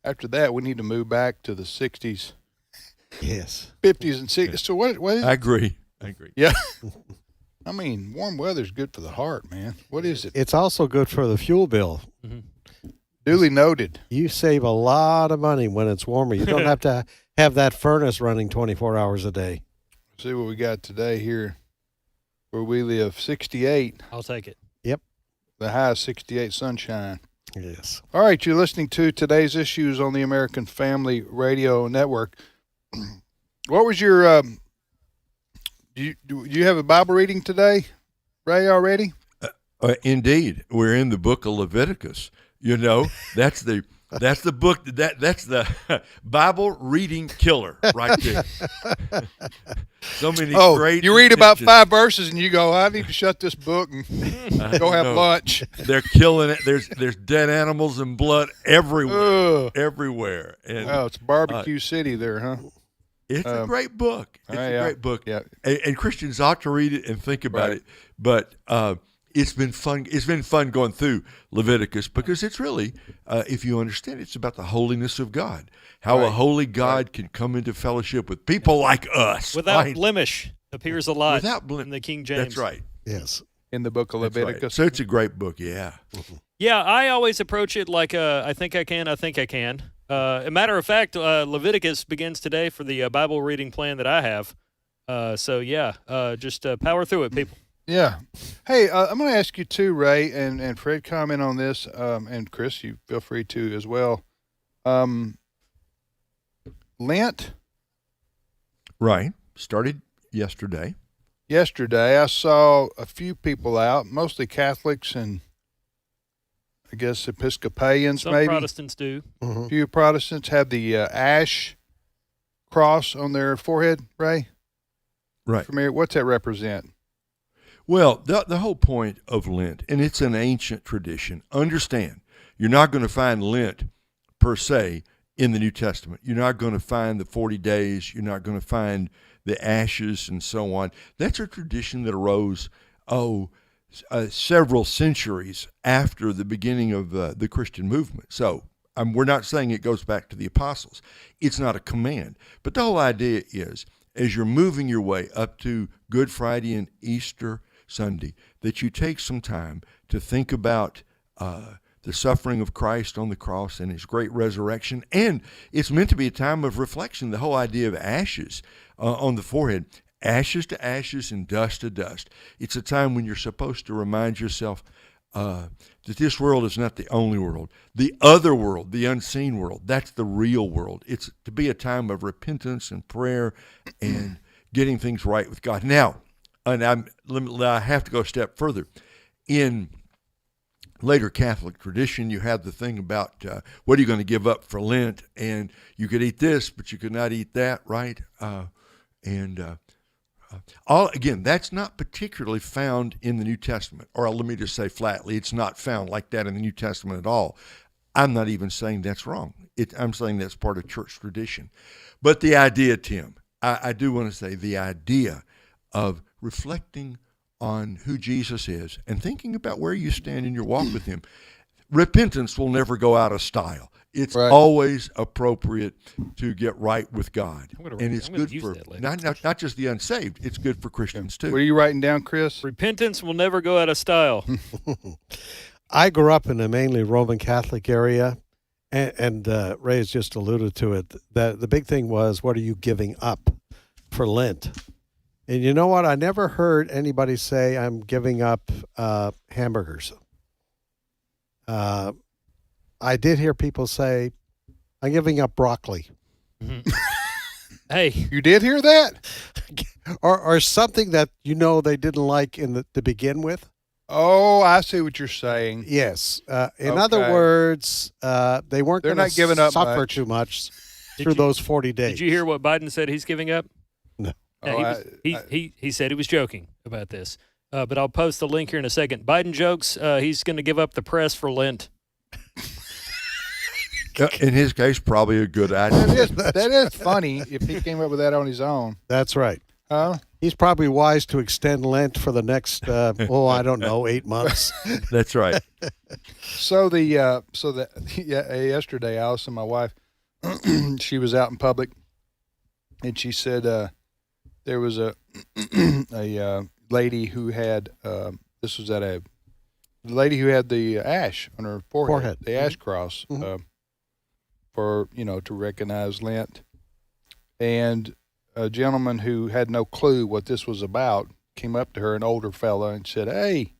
after that, we need to move back to the 60s.
Yes.
50s and 60s. So what is it?
I agree.
Yeah. I mean, warm weather's good for the heart, man. What is it?
It's also good for the fuel bill.
Mm-hmm.
Duly noted.
You save a lot of money when it's warmer. You don't have to have that furnace running 24 hours a day.
See what we got today here where we live. 68.
I'll take it.
Yep.
The high is 68, sunshine.
Yes.
All right, you're listening to today's issues on the American Family Radio Network. What was your Do you have a Bible reading today, Ray, already?
Indeed. We're in the book of Leviticus. You know, that's the book that's the Bible reading killer right there. So many great.
You read about 5 verses and you go, I need to shut this book and go have lunch.
They're killing it. There's dead animals and blood everywhere. Everywhere. And,
it's barbecue city there, huh?
It's a great book. It's a great book.
Yeah.
And Christians ought to read it and think about it. But it's been fun. It's been fun going through Leviticus because it's really, if you understand, it's about the holiness of God. How a holy God can come into fellowship with people like us.
Without blemish appears a lot in the King James.
That's right.
Yes.
In the book of Leviticus.
Right. So it's a great book, yeah.
Yeah, I always approach it like I think I can. A matter of fact, Leviticus begins today for the Bible reading plan that I have. Just power through it, people.
Yeah. Hey, I'm going to ask you too, Ray, and Fred, comment on this, and Chris, you feel free to as well. Lent.
Right. Started yesterday.
Yesterday, I saw a few people out, mostly Catholics and I guess Episcopalians,
Some
maybe.
Protestants do.
A few Protestants have the ash cross on their forehead, Ray?
Right.
Familiar? What's that represent?
Well, the whole point of Lent, and it's an ancient tradition, understand, you're not going to find Lent per se in the New Testament. You're not going to find the 40 days. You're not going to find the ashes and so on. That's a tradition that arose, several centuries after the beginning of the Christian movement. So we're not saying it goes back to the apostles. It's not a command. But the whole idea is, as you're moving your way up to Good Friday and Easter Sunday, that you take some time to think about the suffering of Christ on the cross and his great resurrection. And it's meant to be a time of reflection, the whole idea of ashes on the forehead. Ashes to ashes and dust to dust. It's a time when you're supposed to remind yourself that this world is not the only world. The other world, the unseen world, that's the real world. It's to be a time of repentance and prayer and getting things right with God. Now, and I have to go a step further. In later Catholic tradition, you have the thing about what are you going to give up for Lent? And you could eat this, but you could not eat that, right? Again, that's not particularly found in the New Testament. Or let me just say flatly, it's not found like that in the New Testament at all. I'm not even saying that's wrong. I'm saying that's part of church tradition. But the idea, Tim, I do want to say the idea of reflecting on who Jesus is and thinking about where you stand in your walk with him. Repentance will never go out of style. It's always appropriate to get right with God. And it's good for not just the unsaved, it's good for Christians too.
What are you writing down, Chris?
Repentance will never go out of style.
I grew up in a mainly Roman Catholic area, and Ray has just alluded to it. The big thing was, what are you giving up for Lent? And you know what? I never heard anybody say, I'm giving up hamburgers. I did hear people say, I'm giving up broccoli.
Mm-hmm. Hey.
You did hear that?
or something that they didn't like to begin with.
Oh, I see what you're saying.
Yes. In other words, they weren't going to
giving up
suffer
much.
too much through those 40 days.
Did you hear what Biden said he's giving up?
No.
He said he was joking about this. But I'll post the link here in a second. Biden jokes he's going to give up the press for Lent.
In his case, probably a good idea.
That is funny if he came up with that on his own.
That's right.
Huh?
He's probably wise to extend Lent for the next, I don't know, 8 months.
That's right.
Yesterday, Allison, my wife, she was out in public, and she said there was a lady who had this was at a lady who had the ash on her forehead. The ash cross, for to recognize Lent, and a gentleman who had no clue what this was about came up to her, an older fella, and said, "Hey,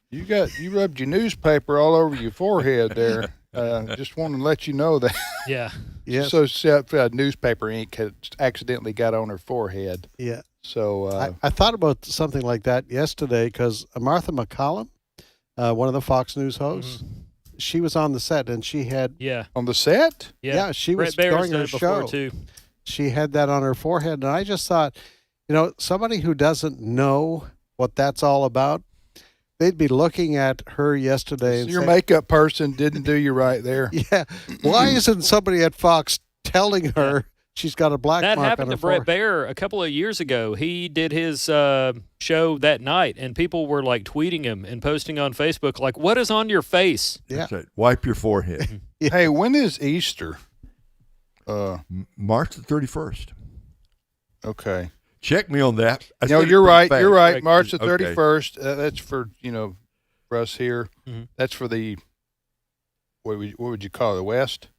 you rubbed your newspaper all over your forehead there. Just wanted to let you know that."
Yeah.
So newspaper ink had accidentally got on her forehead.
Yeah.
So
I thought about something like that yesterday because Martha McCallum, one of the Fox News hosts, she was on the set and she had
on the set.
Yeah, she was
Brett Baer's
during
done
her
it before,
show.
too.
She had that on her forehead, and I just thought, somebody who doesn't know what that's all about, they'd be looking at her yesterday.
So
and
your
saying,
makeup person didn't do you right there.
Yeah, why isn't somebody at Fox telling her she's got a black
That
mark
happened
on her
to Brett
forehead?
Baer a couple of years ago. He did his show that night, and people were like tweeting him and posting on Facebook, like, "What is on your face?"
Yeah,
That's right. Wipe your forehead.
Hey, when is Easter?
March the 31st.
Okay.
Check me on that.
No, you're right. You're right.
Fact.
March the
Okay.
31st. That's for for us here.
Mm-hmm.
That's for the what would you call it? The West?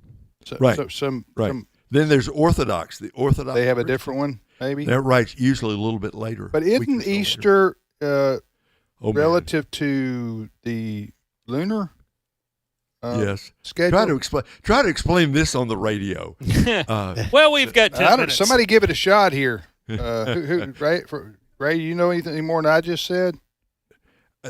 Right.
Some
Then there's Orthodox. The Orthodox.
they have a different one, maybe.
They're right. Usually a little bit later.
But
a week or
isn't
so later.
Easter
Oh, man.
relative to the lunar?
Yes.
Schedule?
Try to explain this on the radio.
Well, we've got 10 minutes.
Somebody give it a shot here. Ray, you know anything more than I just said?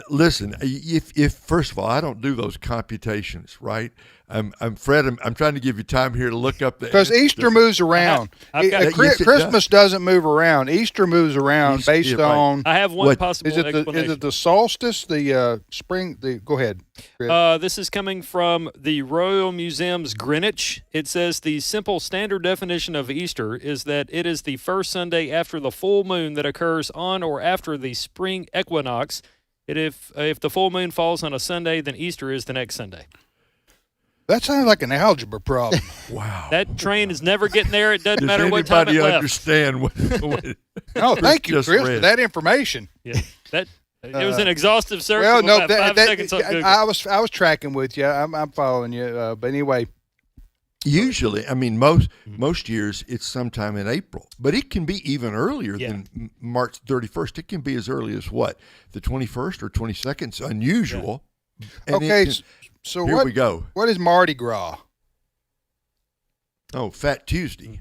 Listen, if first of all, I don't do those computations, right? I'm Fred. I'm trying to give you time here to look up the
Because Easter moves around. Christmas doesn't move around. Easter moves around based on.
I have one possible
is it
explanation.
Is it the solstice, the spring? Go ahead, Chris.
This is coming from the Royal Museum's Greenwich. It says the simple standard definition of Easter is that it is the first Sunday after the full moon that occurs on or after the spring equinox. If the full moon falls on a Sunday, then Easter is the next Sunday.
That sounds like an algebra problem.
Wow.
That train is never getting there. It doesn't
Does
matter what time it
anybody
left.
understand what
No, thank you,
just
Chris, for
read?
that information.
Yeah, it was an exhaustive search.
Well,
of
no,
about 5 seconds on Google.
I was tracking with you. I'm following you. But anyway,
Usually, I mean, most years it's sometime in April, but it can be even earlier than March 31st. It can be as early as what, the 21st or 22nd. It's unusual. And
okay, so
here we go.
What is Mardi Gras?
Oh, Fat Tuesday.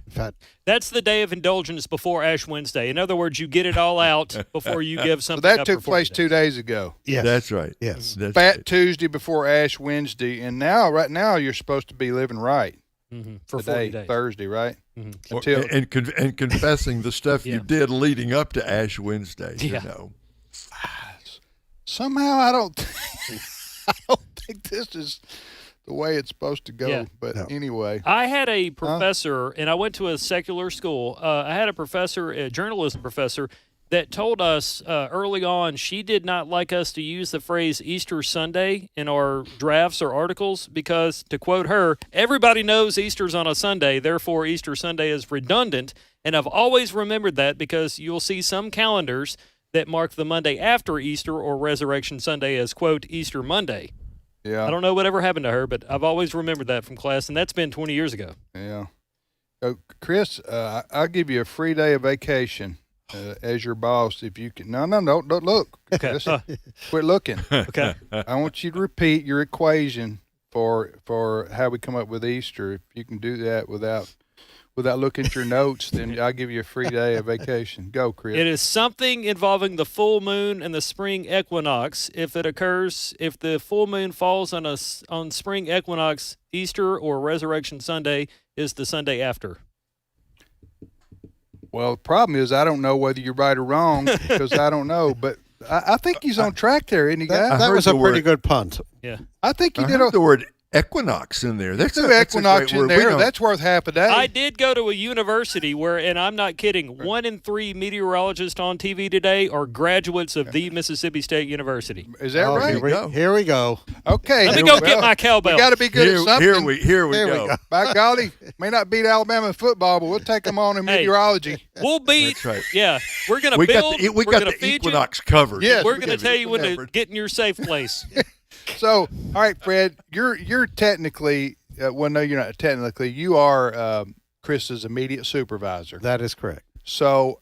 That's the day of indulgence before Ash Wednesday. In other words, you get it all out before you give
So
something
that
up
took
for
place
40 days.
2 days ago.
Yes.
That's right.
Yes.
That's
Fat
right.
Tuesday before Ash Wednesday, and right now you're supposed to be living right.
For 40
Today,
days.
Thursday, right?
Or- and confessing the stuff you did leading up to Ash Wednesday.
Yeah.
You know.
Somehow I don't think this is the way it's supposed to go.
Yeah.
But anyway,
I had a professor, and I went to a secular school. I had a professor, a journalism professor, that told us early on she did not like us to use the phrase Easter Sunday in our drafts or articles because, to quote her, everybody knows Easter's on a Sunday, therefore Easter Sunday is redundant. And I've always remembered that because you'll see some calendars that mark the Monday after Easter or Resurrection Sunday as, quote, Easter Monday.
yeah.
I don't know whatever happened to her, but I've always remembered that from class, and that's been 20 years ago.
Yeah. Chris, I'll give you a free day of vacation as your boss if you can. No, don't look.
Okay.
Listen, quit looking.
Okay.
I want you to repeat your equation for how we come up with Easter. If you can do that without looking at your notes, then I'll give you a free day of vacation. Go, Chris.
It is something involving the full moon and the spring equinox. If the full moon falls on spring equinox, Easter or Resurrection Sunday is the Sunday after.
Well, the problem is I don't know whether you're right or wrong because I don't know. But I think he's on track there, isn't he, guys?
That was a pretty good punt.
Yeah.
I think he
I
did
heard the word equinox in there. That's
That's
a
equinox
great
in
word. We
there.
don't-
That's worth half a day.
I did go to a university where, and I'm not kidding, 1 in 3 meteorologists on TV today are graduates of the Mississippi State University.
Is that right?
Here we go.
Okay.
Let me go get my cowbell.
We got to be good at something.
Here we go.
By golly, may not beat Alabama in football, but we'll take them on in
Hey.
meteorology.
We'll beat.
That's right.
Yeah, we're gonna
We
build.
got
we're
the
gonna feed
equinox covered.
Yes,
We're
we
gonna
got
tell
it
you when to
covered.
get in your safe place.
So, all right, Fred, you're technically well, no, you're not technically. You are Chris's immediate supervisor.
That is correct.
So,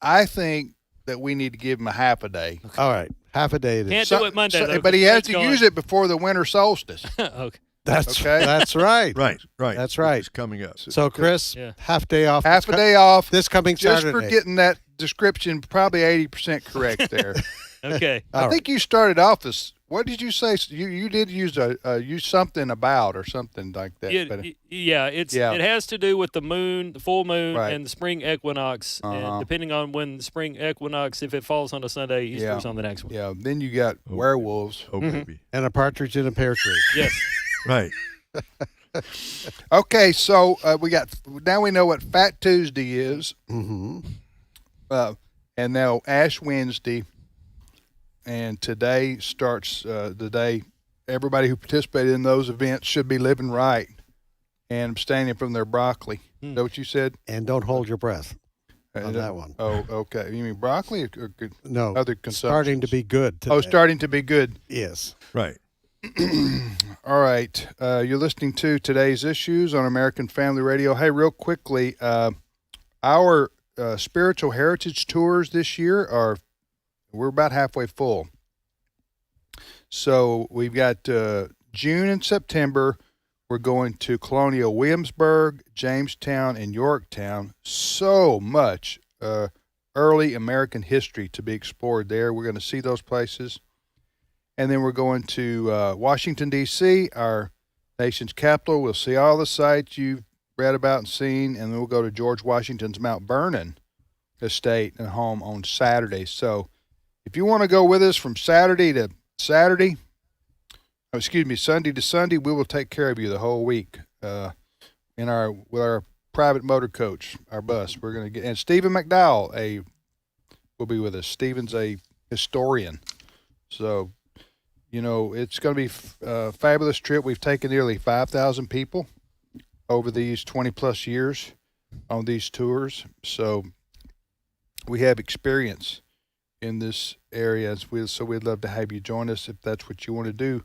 I think that we need to give him a half a day.
All right, half a day. It is.
Can't do it Monday, though,
but he
'cause
has to
Fred's
use
gone.
it before the winter solstice.
Okay.
That's
Okay.
That's right.
Right.
That's right.
It's coming up.
So, Chris,
Yeah.
half day off.
Half a day off.
This coming
Just
Saturday.
for getting that description probably 80% correct there.
Okay.
I think you started off as, what did you say? You did use use something about or something like that.
It has to do with the moon, the full moon,
Right.
and the spring equinox. And depending on when the spring equinox, if it falls on a Sunday, Easter's on the next one.
Yeah. Then you got werewolves.
Oh, baby.
And a partridge in a pear tree.
Yes.
Right.
Okay, so now we know what Fat Tuesday is.
Mm-hmm.
And now Ash Wednesday. And today starts the day everybody who participated in those events should be living right and abstaining from their broccoli. Is that what you said?
And don't hold your breath on that one.
Oh, okay. You mean broccoli or
No,
other consumptions?
starting to be good today.
Oh, starting to be good.
Yes.
Right.
All right. You're listening to Today's Issues on American Family Radio. Hey, real quickly, our spiritual heritage tours this year we're about halfway full. So we've got June and September. We're going to Colonial Williamsburg, Jamestown, and Yorktown. So much early American history to be explored there. We're going to see those places. And then we're going to Washington, D.C., our nation's capital. We'll see all the sites you've read about and seen. And then we'll go to George Washington's Mount Vernon estate and home on Saturday. So if you want to go with us from Sunday to Sunday, we will take care of you the whole week with our private motor coach, our bus. We're going to get, and Stephen McDowell will be with us. Stephen's a historian. So, it's going to be a fabulous trip. We've taken nearly 5,000 people over these 20-plus years on these tours. So we have experience in this area, so we'd love to have you join us if that's what you want to do.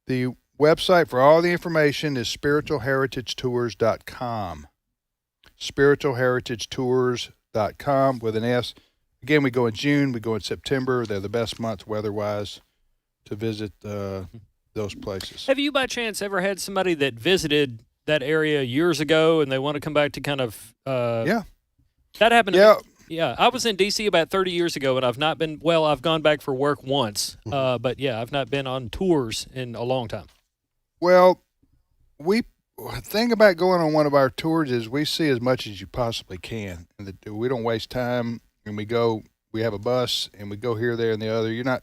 The website for all the information is spiritualheritagetours.com. spiritualheritagetours.com with an S. Again, we go in June, we go in September. They're the best months weather-wise to visit those places.
Have you by chance ever had somebody that visited that area years ago and they want to come back to kind of
yeah.
That happened to
Yeah.
me. Yeah, I was in D.C. about 30 years ago, and I've not been, I've gone back for work once, but yeah, I've not been on tours in a long time.
Well, the thing about going on one of our tours is we see as much as you possibly can. And we don't waste time, and we have a bus, and we go here, there, and the other. You're not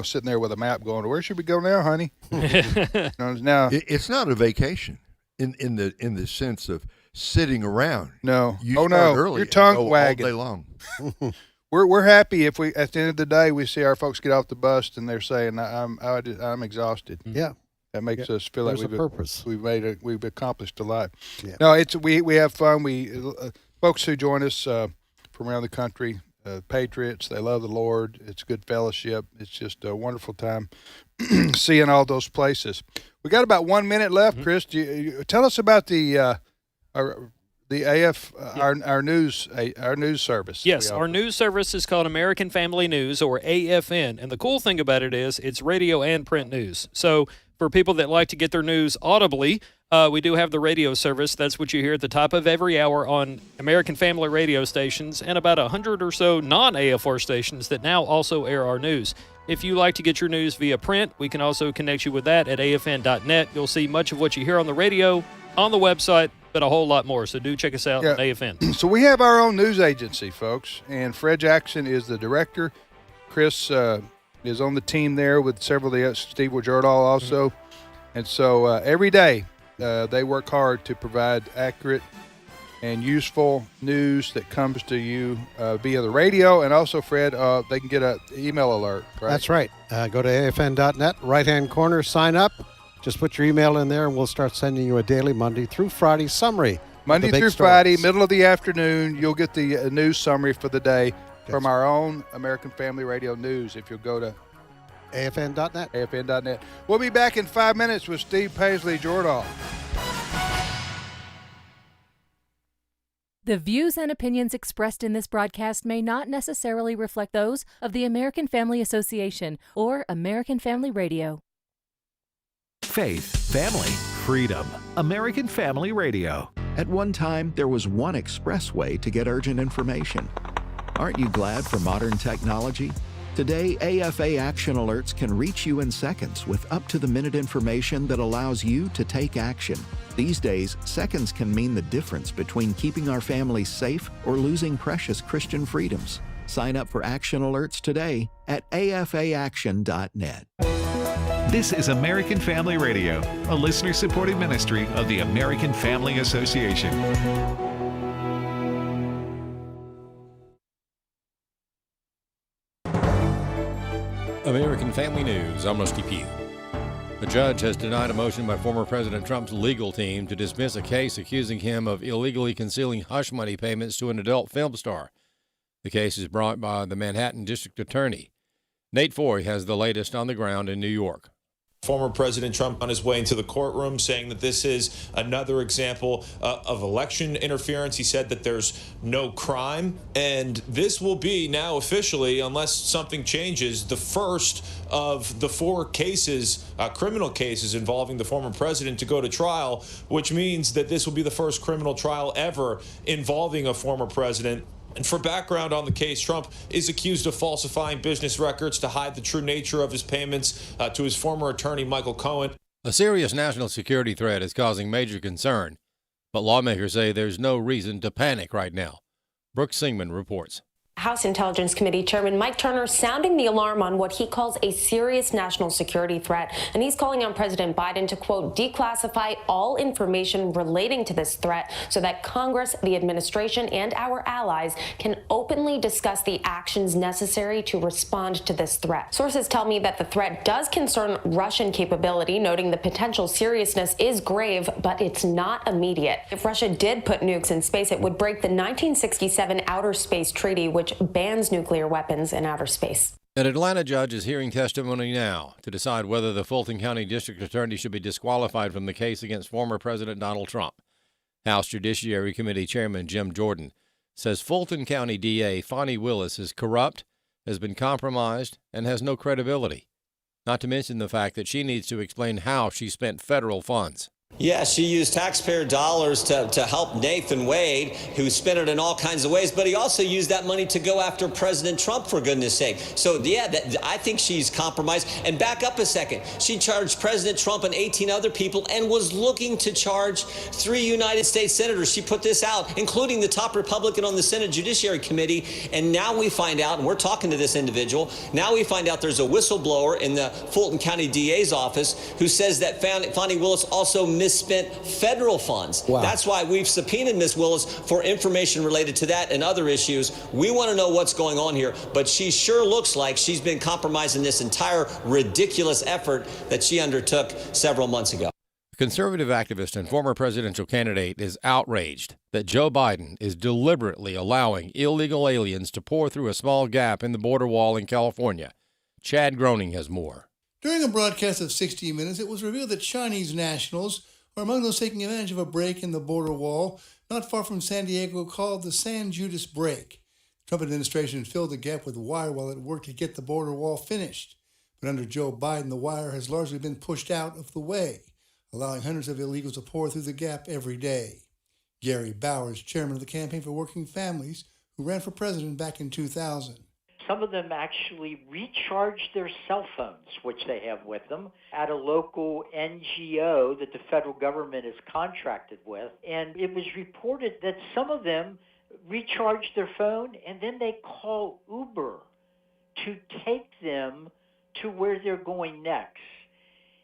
sitting there with a map going, where should we go now, honey? Now
It's not a vacation in the sense of sitting around.
No.
You
no.
early
You're tongue
and go
wagging
all day long.
We're happy if we, at the end of the day, we see our folks get off the bus and they're saying, I'm exhausted.
Yeah.
That makes us feel like
There's a purpose.
we've accomplished a lot.
Yeah.
No, we have fun. Folks who join us from around the country, patriots, they love the Lord. It's good fellowship. It's just a wonderful time seeing all those places. We got about 1 minute left, Chris. Tell us about the our news service.
Yes, our news service is called American Family News, or AFN. And the cool thing about it is it's radio and print news. So for people that like to get their news audibly, we do have the radio service. That's what you hear at the top of every hour on American Family radio stations and about 100 or so non-AFR stations that now also air our news. If you like to get your news via print, we can also connect you with that at afn.net. You'll see much of what you hear on the radio, on the website, but a whole lot more. So do check us out on AFN.
So we have our own news agency, folks, and Fred Jackson is the director. Chris is on the team there with several of the Steve Wojardal also. And so every day they work hard to provide accurate and useful news that comes to you via the radio. And also, Fred, they can get an email alert, right?
That's right. Go to afn.net, right-hand corner, sign up. Just put your email in there, and we'll start sending you a daily Monday through Friday summary.
Monday through Friday, middle of the afternoon, you'll get the news summary for the day from our own American Family Radio News if you'll go to
afn.net.
afn.net. We'll be back in 5 minutes with Steve Paisley Jordahl.
The views and opinions expressed in this broadcast may not necessarily reflect those of the American Family Association or American Family Radio.
Faith, family, freedom. American Family Radio.
At one time, there was one expressway to get urgent information. Aren't you glad for modern technology? Today, AFA Action Alerts can reach you in seconds with up-to-the-minute information that allows you to take action. These days, seconds can mean the difference between keeping our families safe or losing precious Christian freedoms. Sign up for Action Alerts today at afaaction.net.
This is American Family Radio, a listener-supported ministry of the American Family Association.
American Family News, I'm Rusty Pugh. A judge has denied a motion by former President Trump's legal team to dismiss a case accusing him of illegally concealing hush money payments to an adult film star. The case is brought by the Manhattan District Attorney. Nate Foy has the latest on the ground in New York.
Former President Trump on his way into the courtroom saying that this is another example of election interference. He said that there's no crime, and this will be now officially, unless something changes, the first of the 4 cases, criminal cases involving the former president to go to trial, which means that this will be the first criminal trial ever involving a former president. And for background on the case, Trump is accused of falsifying business records to hide the true nature of his payments to his former attorney, Michael Cohen.
A serious national security threat is causing major concern, but lawmakers say there's no reason to panic right now. Brooke Singman reports.
House Intelligence Committee Chairman Mike Turner sounding the alarm on what he calls a serious national security threat. And he's calling on President Biden to, quote, declassify all information relating to this threat so that Congress, the administration, and our allies can openly discuss the actions necessary to respond to this threat. Sources tell me that the threat does concern Russian capability, noting the potential seriousness is grave, but it's not immediate. If Russia did put nukes in space, it would break the 1967 Outer Space Treaty, which bans nuclear weapons in outer space.
An Atlanta judge is hearing testimony now to decide whether the Fulton County District Attorney should be disqualified from the case against former President Donald Trump. House Judiciary Committee Chairman Jim Jordan says Fulton County DA Fonnie Willis is corrupt, has been compromised, and has no credibility. Not to mention the fact that she needs to explain how she spent federal funds.
Yeah, she used taxpayer dollars to help Nathan Wade, who spent it in all kinds of ways, but he also used that money to go after President Trump, for goodness sake. So, yeah, I think she's compromised. And back up a second. She charged President Trump and 18 other people and was looking to charge 3 United States senators. She put this out, including the top Republican on the Senate Judiciary Committee. And now we find out, and we're talking to this individual, now we find out there's a whistleblower in the Fulton County DA's office who says that Fonnie Willis also misspent federal funds. Wow. That's why we've subpoenaed Ms. Willis for information related to that and other issues. We want to know what's going on here, but she sure looks like she's been compromising this entire ridiculous effort that she undertook several months ago.
A conservative activist and former presidential candidate is outraged that Joe Biden is deliberately allowing illegal aliens to pour through a small gap in the border wall in California. Chad Groening has more.
During a broadcast of 60 Minutes, it was revealed that Chinese nationals are among those taking advantage of a break in the border wall not far from San Diego called the San Judas Break. The Trump administration filled the gap with wire while it worked to get the border wall finished. But under Joe Biden, the wire has largely been pushed out of the way, allowing hundreds of illegals to pour through the gap every day. Gary Bowers, chairman of the Campaign for Working Families, who ran for president back in 2000.
Some of them actually recharge their cell phones, which they have with them, at a local NGO that the federal government is contracted with. And it was reported that some of them recharge their phone and then they call Uber to take them to where they're going next.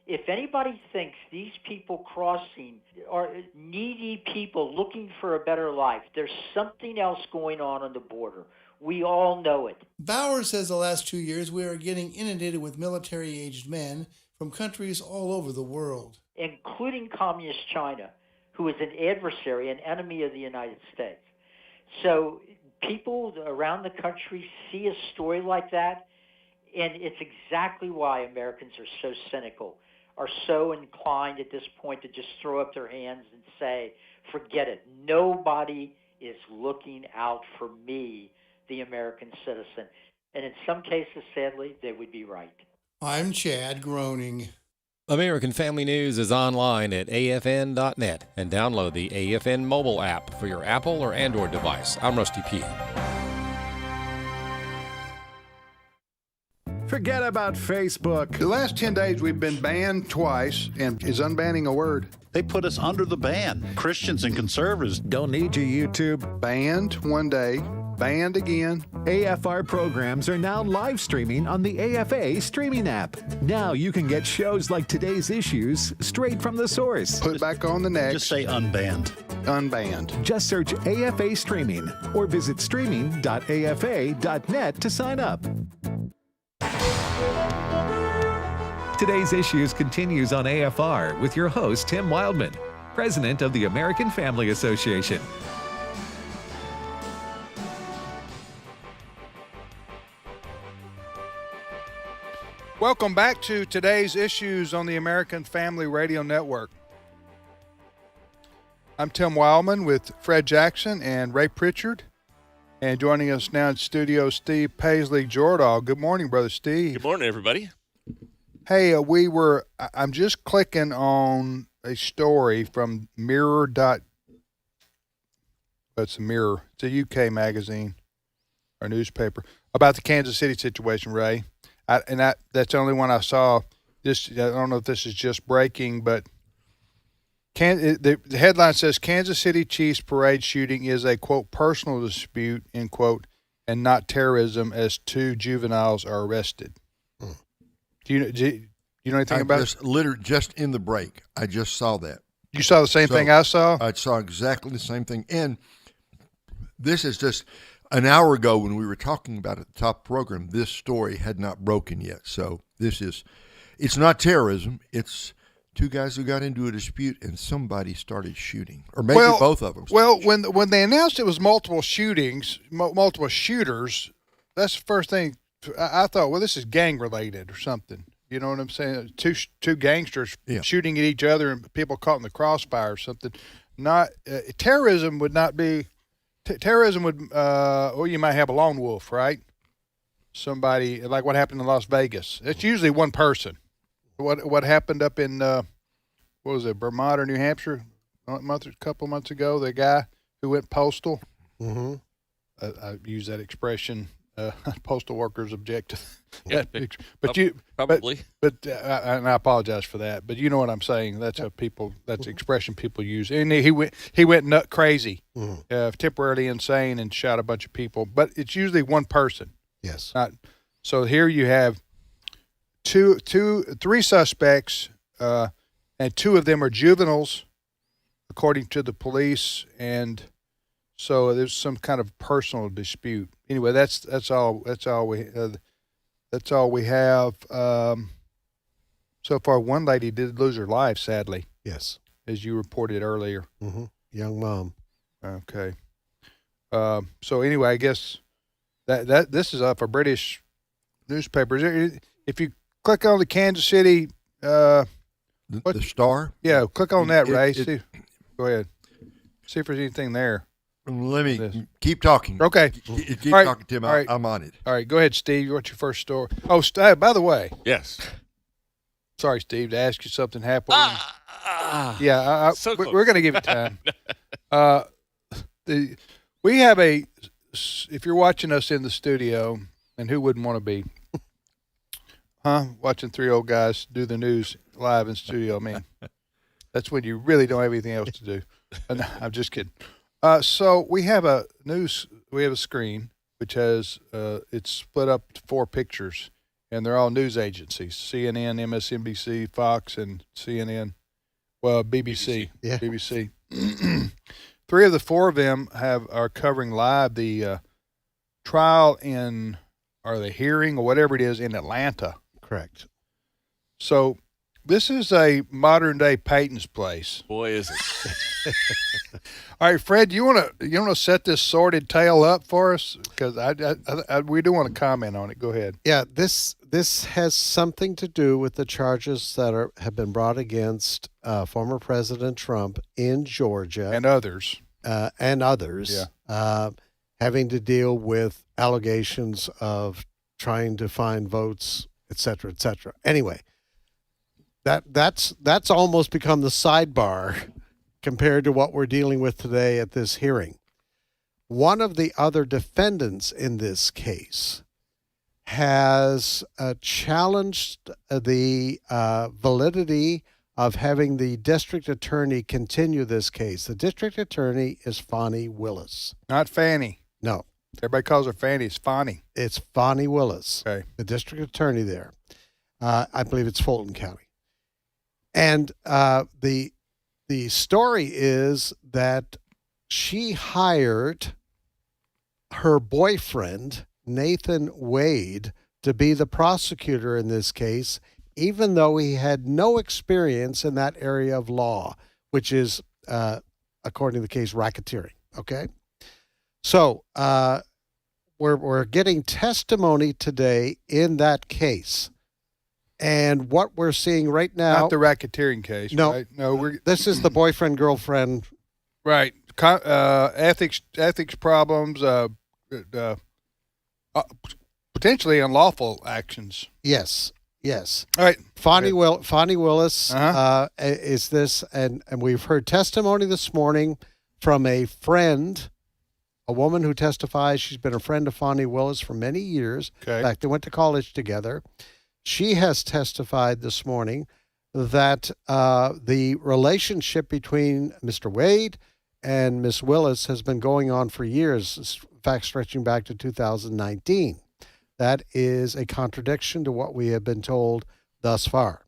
If anybody thinks these people crossing are needy people looking for a better life, there's something else going on the border. We all know it.
Bauer says the last 2 years we are getting inundated with military-aged men from countries all over the world,
including Communist China, who is an adversary, an enemy of the United States. So people around the country see a story like that, and it's exactly why Americans are so cynical, are so inclined at this point to just throw up their hands and say, forget it. Nobody is looking out for me, the American citizen. And in some cases, sadly, they would be right.
I'm Chad Groening.
American Family News is online at afn.net and download the AFN mobile app for your Apple or Android device. I'm Rusty Pugh.
Forget about Facebook.
The last 10 days, we've been banned twice, and is unbanning a word?
They put us under the ban. Christians and conservatives
don't need you, YouTube.
Banned one day, banned again.
AFR programs are now live streaming on the AFA streaming app. Now you can get shows like today's issues straight from the source.
Put back on the next.
Just say unbanned.
Unbanned.
Just search AFA streaming or visit streaming.afa.net to sign up. Today's Issues continues on AFR with your host, Tim Wildman, President of the American Family Association.
Welcome back to Today's Issues on the American Family Radio Network. I'm Tim Wildman with Fred Jackson and Ray Pritchard. And joining us now in studio, Steve Paisley-Jordahl. Good morning, Brother Steve.
Good morning, everybody.
Hey, I'm just clicking on a story from Mirror. It's a Mirror. It's a UK magazine or newspaper about the Kansas City situation, Ray. That's the only one I saw. I don't know if this is just breaking, but the headline says Kansas City Chiefs parade shooting is a, quote, personal dispute, end quote, and not terrorism as 2 juveniles are arrested. Do you know anything about it?
Just in the break, I just saw that.
You saw the same thing I saw?
I saw exactly the same thing. And this is just an hour ago when we were talking about it at the top of the program, this story had not broken yet. So it's not terrorism. It's 2 guys who got into a dispute and somebody started shooting, or maybe both of them.
Well, when they announced it was multiple shootings, multiple shooters, that's the first thing I thought. Well, this is gang related or something. You know what I'm saying? Two gangsters shooting at each other and people caught in the crossfire or something. Not terrorism would not be. Terrorism would. You might have a lone wolf, right? Somebody like what happened in Las Vegas. It's usually one person. What happened up in Vermont or New Hampshire a couple months ago? The guy who went postal. Mm-hmm. I use that expression. Postal workers object to that picture, probably. And I apologize for that. But you know what I'm saying. That's how that's the expression people use. And he went nut crazy, temporarily insane, and shot a bunch of people. But it's usually one person.
Yes.
So here you have three suspects, and 2 of them are juveniles, according to the police, and so there's some kind of personal dispute. Anyway, that's all we have. So far, one lady did lose her life, sadly.
Yes,
as you reported earlier.
Mm-hmm. Young mom.
Okay. So anyway, I guess that this is off a British newspaper. If you click on the Kansas City,
the Star.
Yeah, click on that, Ray. Go ahead. See if there's anything there.
Let me keep talking.
Okay.
Keep talking, Tim. I'm on it.
All right, go ahead, Steve. What's your first story? Oh, by the way.
Yes.
Sorry, Steve, to ask you something happened. We're going to give you time. We have if you're watching us in the studio, and who wouldn't want to be, watching 3 old guys do the news live in studio. I mean, that's when you really don't have anything else to do. No, I'm just kidding. So we have a screen which has it's split up to 4 pictures, and they're all news agencies: CNN, MSNBC, Fox, and CNN. Well, BBC. Yeah. BBC. 3 of the 4 of them are covering live the trial or the hearing or whatever it is in Atlanta.
Correct.
So this is a modern day Peyton's place.
Boy, is it!
All right, Fred, you want to set this sordid tale up for us, because we do want to comment on it. Go ahead.
Yeah, this has something to do with the charges that have been brought against former President Trump in Georgia
and others.
Having to deal with allegations of trying to find votes, et cetera, et cetera. Anyway, that's almost become the sidebar compared to what we're dealing with today at this hearing. One of the other defendants in this case has challenged the validity of having the district attorney continue this case. The district attorney is Fani Willis.
Not Fanny.
No.
Everybody calls her Fanny. It's Fani.
It's Fani Willis,
okay.
The district attorney there. I believe it's Fulton County. And the story is that she hired her boyfriend, Nathan Wade, to be the prosecutor in this case, even though he had no experience in that area of law, which is, according to the case, racketeering. Okay? So we're getting testimony today in that case. And what we're seeing right now...
Not the racketeering case,
no,
right? No,
this is the boyfriend-girlfriend...
Right. Ethics problems, potentially unlawful actions.
Yes.
All right.
Fani Willis is this, and we've heard testimony this morning from a friend, a woman who testifies. She's been a friend of Fani Willis for many years.
Okay.
In fact, they went to college together. She has testified this morning that the relationship between Mr. Wade and Miss Willis has been going on for years, in fact, stretching back to 2019. That is a contradiction to what we have been told thus far.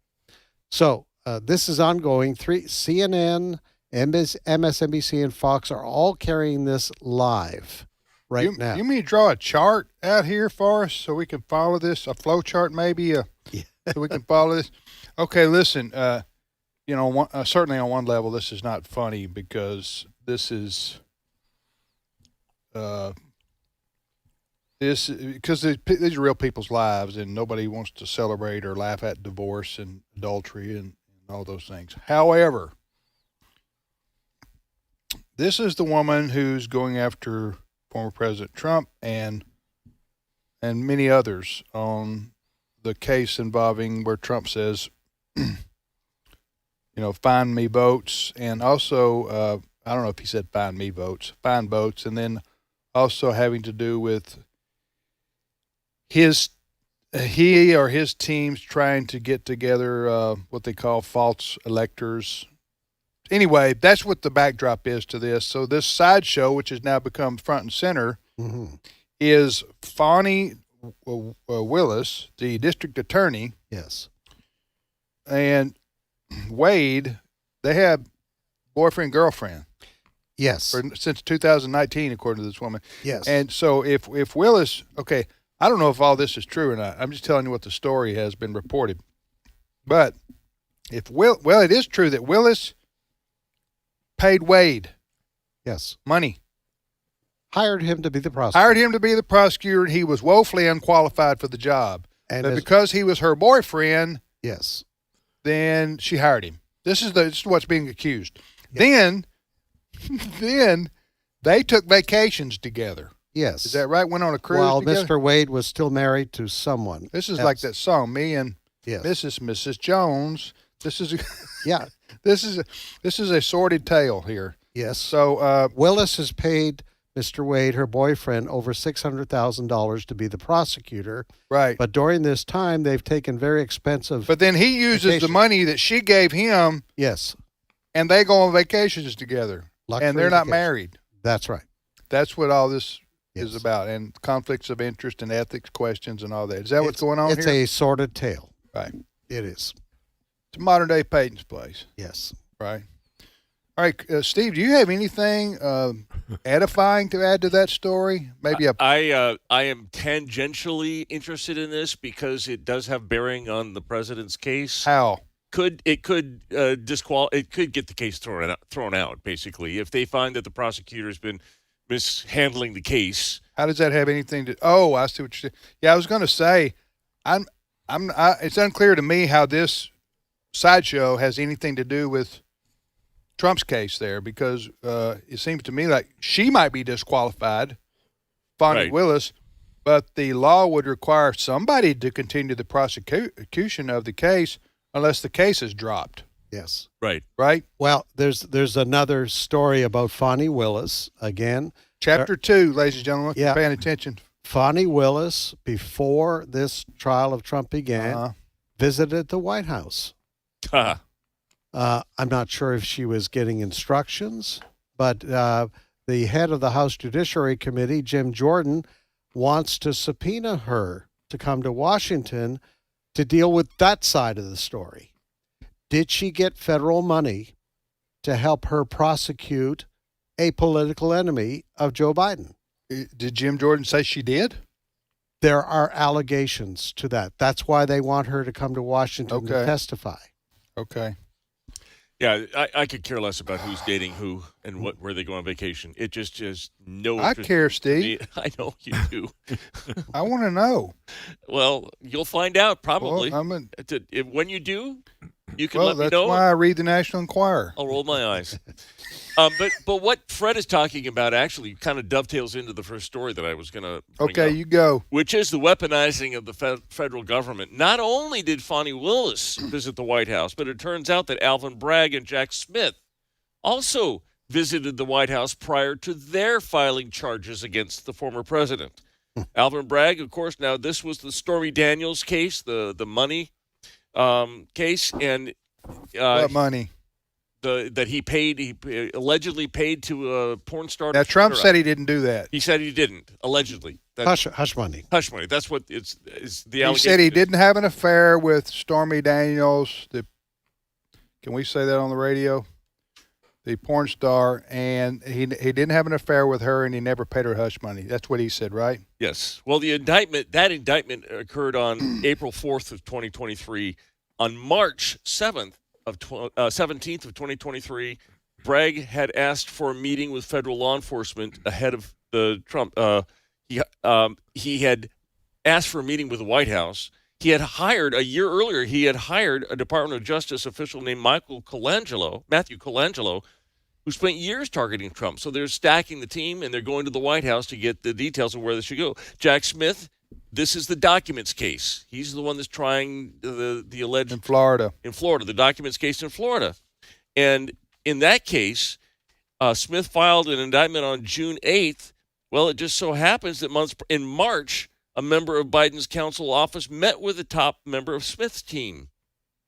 So this is ongoing. CNN, MSNBC, and Fox are all carrying this live now.
You mean to draw a chart out here for us so we can follow this, a flow chart maybe, so we can follow this? Okay, listen, certainly on one level this is not funny because this is because these are real people's lives and nobody wants to celebrate or laugh at divorce and adultery and all those things. However, this is the woman who's going after former President Trump and many others on the case involving where Trump says, find me votes, and also I don't know if he said find me votes, find votes, and then also having to do with he or his teams trying to get together what they call false electors. Anyway, that's what the backdrop is to this. So this sideshow, which has now become front and center, is Fani Willis, the district attorney.
Yes.
And Wade, they have boyfriend, girlfriend.
Yes.
Since 2019, according to this woman.
Yes.
And so if Willis, okay, I don't know if all this is true or not. I'm just telling you what the story has been reported. But it is true that Willis paid Wade.
Yes.
Money.
Hired him to be the prosecutor.
And he was woefully unqualified for the job. But because he was her boyfriend,
yes,
then she hired him. This is what's being accused. Yes. Then they took vacations together.
Yes.
Is that right? Went on a cruise
while
together?
Mr. Wade was still married to someone.
This is like that song, Me and Mrs. Jones. This is
yeah.
This is a sordid tale here.
Yes.
So
Willis has paid Mr. Wade, her boyfriend, over $600,000 to be the prosecutor.
Right.
But during this time, they've taken very expensive.
But then he uses the money that she gave him.
Yes.
And they go on vacations together.
Luxury
and they're not
vacation.
married.
That's right.
That's what all this is about, and conflicts of interest and ethics questions and all that. Is that what's going on here?
It's a sordid tale.
Right.
It is.
It's modern day Peyton's place.
Yes.
Right. All right, Steve, do you have anything edifying to add to that story? Maybe
I am tangentially interested in this because it does have bearing on the president's case.
How?
It could get the case thrown out basically if they find that the prosecutor's been mishandling the case.
How does that have anything to? Oh, I see what you're saying. Yeah, I was going to say, it's unclear to me how this sideshow has anything to do with Trump's case there, because it seems to me like she might be disqualified, Fani Willis, but the law would require somebody to continue the prosecution of the case unless the case is dropped.
Yes.
Right.
Right?
Well, there's another story about Fani Willis again.
Chapter 2, ladies and gentlemen,
yeah.
paying attention.
Fonnie Willis, before this trial of Trump began, visited the White House. I'm not sure if she was getting instructions, but the head of the House Judiciary Committee, Jim Jordan, wants to subpoena her to come to Washington to deal with that side of the story. Did she get federal money to help her prosecute a political enemy of Joe Biden?
Did Jim Jordan say she did?
There are allegations to that. That's why they want her to come to Washington to testify.
Okay.
Yeah, I could care less about who's dating who and where they go on vacation. It just is no.
I care, Steve.
I know you do.
I want to know.
Well, you'll find out probably.
Well,
when you do, you can
well,
let me
that's
know.
why I read the National Enquirer.
I'll roll my eyes. But what Fred is talking about actually kind of dovetails into the first story that I was going to bring
Okay,
up,
you go.
which is the weaponizing of the federal government. Not only did Fonnie Willis visit the White House, but it turns out that Alvin Bragg and Jack Smith also visited the White House prior to their filing charges against the former president. Alvin Bragg, of course, now this was the Stormy Daniels case, the money case, and
what money?
That he allegedly paid to a porn star.
Now, Trump said he didn't do that.
He said he didn't, allegedly.
Hush money.
Hush money. That's what it's the
He
allegation.
said he didn't have an affair with Stormy Daniels. Can we say that on the radio? The porn star, and he didn't have an affair with her, and he never paid her hush money. That's what he said, right?
Yes. Well, that indictment occurred on April 4th of 2023. On March 17th of 2023, Bragg had asked for a meeting with federal law enforcement ahead of the Trump. He had asked for a meeting with the White House. He had hired a year earlier. He had hired a Department of Justice official named Matthew Colangelo, who spent years targeting Trump. So they're stacking the team, and they're going to the White House to get the details of where they should go. Jack Smith, this is the documents case. He's the one that's trying the alleged
in Florida.
The documents case in Florida. And in that case, Smith filed an indictment on June 8th. Well, it just so happens that in March, a member of Biden's counsel office met with a top member of Smith's team.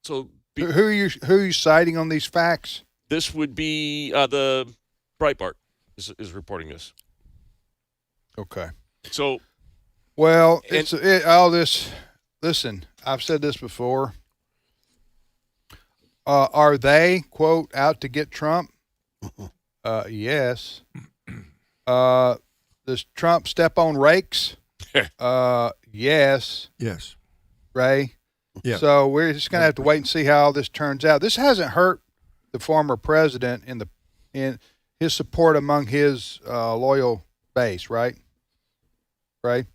So
who are you citing on these facts?
This would be the Breitbart is reporting this.
Okay.
So,
well, all this. Listen, I've said this before. Are they, quote, out to get Trump? Yes. Does Trump step on rakes? Yes.
Yes.
Ray?
Yeah.
So we're just going to have to wait and see how all this turns out. This hasn't hurt the former president in his support among his loyal base, right? Right?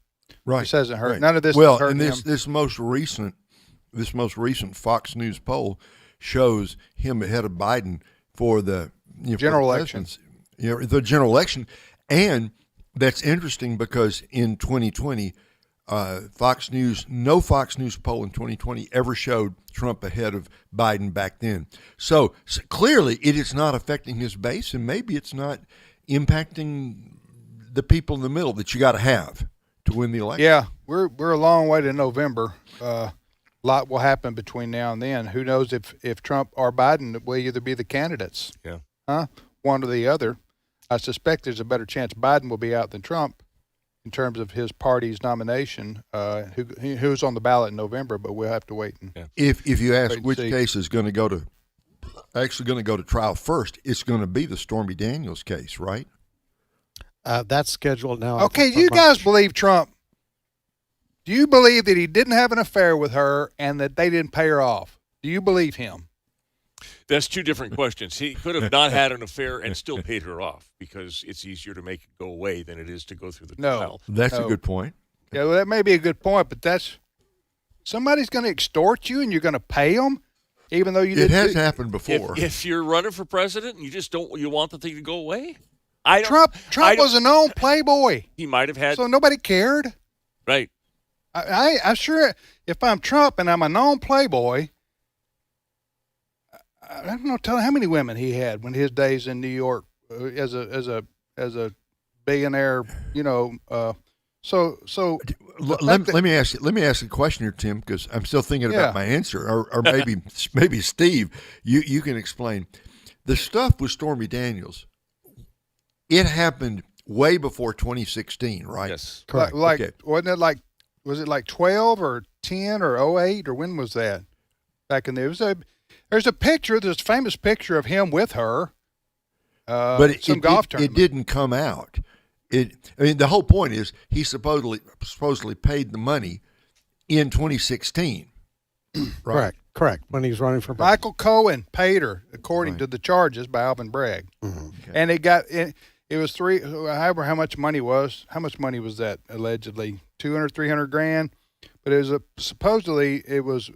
Right.
This hasn't hurt.
Right.
None of this has hurt
and
him.
this most recent Fox News poll shows him ahead of Biden for the
general election.
The general election, and that's interesting because in 2020, no Fox News poll in 2020 ever showed Trump ahead of Biden back then. So clearly, it is not affecting his base, and maybe it's not impacting the people in the middle that you got to have to win the election.
Yeah, we're a long way to November. A lot will happen between now and then. Who knows if Trump or Biden will either be the candidates?
Yeah.
One or the other. I suspect there's a better chance Biden will be out than Trump in terms of his party's nomination. Who's on the ballot in November? But we'll have to wait.
If you ask which case is going to go to trial first, it's going to be the Stormy Daniels case, right?
That's scheduled now.
Okay, do you guys believe Trump? Do you believe that he didn't have an affair with her and that they didn't pay her off? Do you believe him?
That's two different questions. He could have not had an affair and still paid her off because it's easier to make it go away than it is to go through the trial.
That's a good point.
Yeah, well, that may be a good point, but somebody's going to extort you and you're going to pay them, even though you didn't.
It has happened before.
If you're running for president and you want the thing to go away.
Trump was a known playboy.
He might have had.
So nobody cared.
Right.
I sure, if I'm Trump and I'm a known playboy, I don't know. Tell how many women he had when his days in New York as a billionaire, So
let me ask you a question here, Tim, because I'm still thinking about my answer, or maybe Steve, you can explain. The stuff with Stormy Daniels, it happened way before 2016, right?
Yes,
correct. Wasn't it was it like 12 or 10 or 08 or when was that? Back in there, there's a picture, this famous picture of him with her.
But
golf tournament.
It didn't come out. The whole point is he supposedly paid the money in 2016. Right.
Correct. When he's running for
Michael Cohen paid her, according to the charges by Alvin Bragg.
Mm-hmm.
And it was however how much money was. How much money was that allegedly? 200, 300 grand. But it was supposedly it was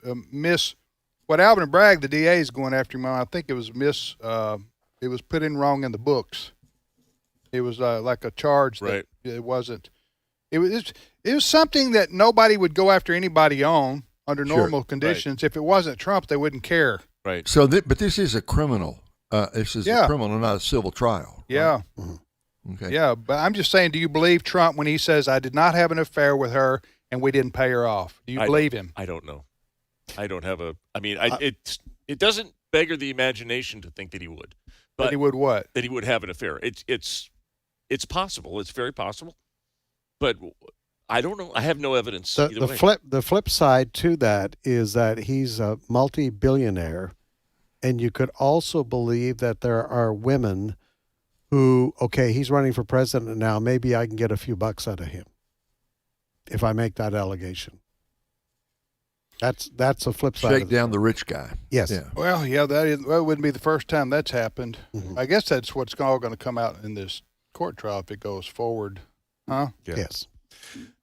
what Alvin Bragg, the DA, is going after him on. I think it was it was put in wrong in the books. It was like a charge that it wasn't. It was something that nobody would go after anybody on under normal conditions. If it wasn't Trump, they wouldn't care.
Right.
So, but this is a criminal. This is a criminal, not a civil trial.
Yeah.
Right? Mm-hmm. Okay. Yeah,
but I'm just saying, do you believe Trump when he says, I did not have an affair with her and we didn't pay her off? Do you believe him?
I don't know. I don't have it doesn't beggar the imagination to think that he would. But
that he would what?
That he would have an affair. It's possible. It's very possible. But I don't know. I have no evidence.
The flip side to that is that he's a multi-billionaire, and you could also believe that there are women who, okay, he's running for president now, maybe I can get a few bucks out of him if I make that allegation. That's a flip side.
Shake down the rich guy.
Yes.
Yeah.
Well, that wouldn't be the first time that's happened.
Mm-hmm.
I guess that's what's all going to come out in this court trial if it goes forward. Huh?
Yeah.
Yes.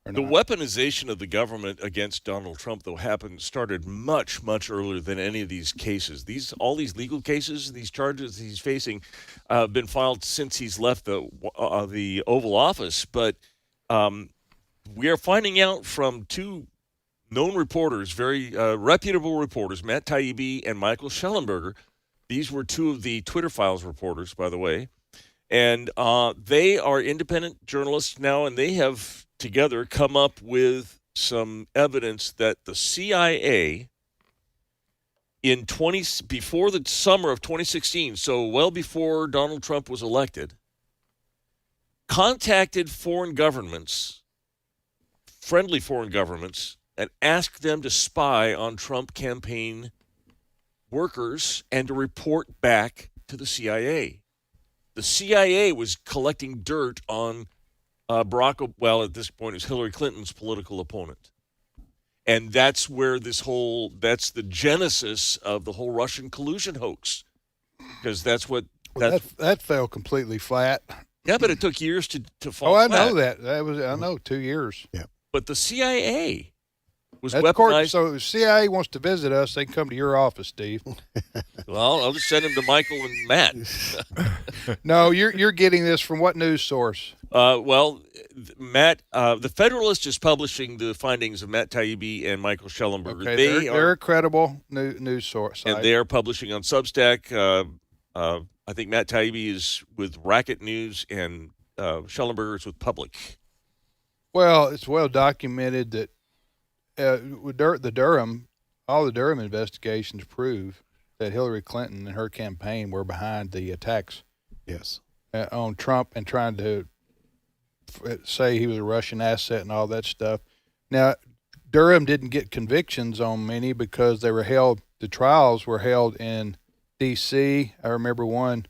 The weaponization of the government against Donald Trump, though, started much, much earlier than any of these cases. All these legal cases, these charges he's facing, have been filed since he's left the Oval Office. But we are finding out from two known reporters, very reputable reporters, Matt Taibbi and Michael Schellenberger. These were two of the Twitter Files reporters, by the way. And they are independent journalists now, and they have together come up with some evidence that the CIA before the summer of 2016, so well before Donald Trump was elected, contacted foreign governments, friendly foreign governments, and asked them to spy on Trump campaign workers and to report back to the CIA. The CIA was collecting dirt on at this point, is Hillary Clinton's political opponent. And that's where that's the genesis of the whole Russian collusion hoax. Because that fell
completely flat.
Yeah, but it took years to fall
flat.
flat.
I know that. I know 2 years.
Yeah.
But the CIA was
That's
weaponized.
So if the CIA wants to visit us, they can come to your office, Steve.
Well, I'll just send him to Michael and Matt.
No, you're getting this from what news source?
Matt, the Federalist is publishing the findings of Matt Taibbi and Michael Schellenberger.
Okay, they're a credible news source.
And they are publishing on Substack. I think Matt Taibbi is with Racket News and Schellenberger is with Public.
Well, it's well documented that with all the Durham investigations prove that Hillary Clinton and her campaign were behind the attacks.
Yes.
On Trump and trying to say he was a Russian asset and all that stuff. Now, Durham didn't get convictions on many because the trials were held in D.C. I remember one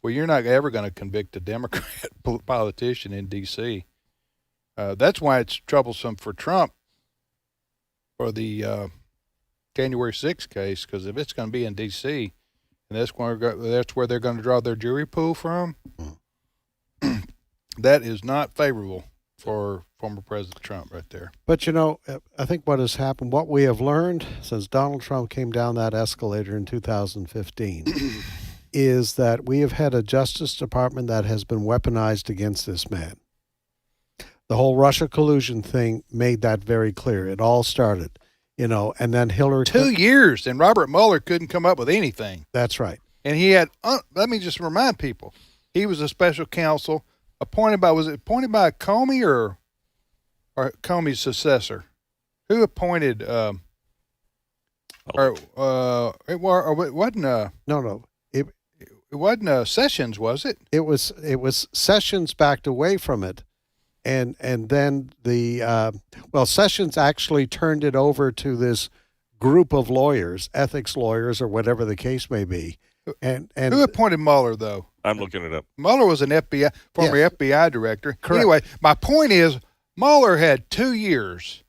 where you're not ever going to convict a Democrat politician in D.C. That's why it's troublesome for Trump for the January 6th case, because if it's going to be in D.C., and that's where they're going to draw their jury pool from, that is not favorable for former President Trump right there.
But, I think what has happened, what we have learned since Donald Trump came down that escalator in 2015 is that we have had a Justice Department that has been weaponized against this man. The whole Russia collusion thing made that very clear. It all started, and then Hillary...
2 years, and Robert Mueller couldn't come up with anything.
That's right.
And he had, let me just remind people, he was a special counsel appointed by Comey or or Comey's successor? Who appointed? It wasn't.
No.
It wasn't Sessions, was it?
It was Sessions backed away from it, and then Sessions actually turned it over to this group of lawyers, ethics lawyers, or whatever the case may be. And
who appointed Mueller, though?
I'm looking it up.
Mueller was an former FBI director. Correct. Anyway, my point is Mueller had 2 years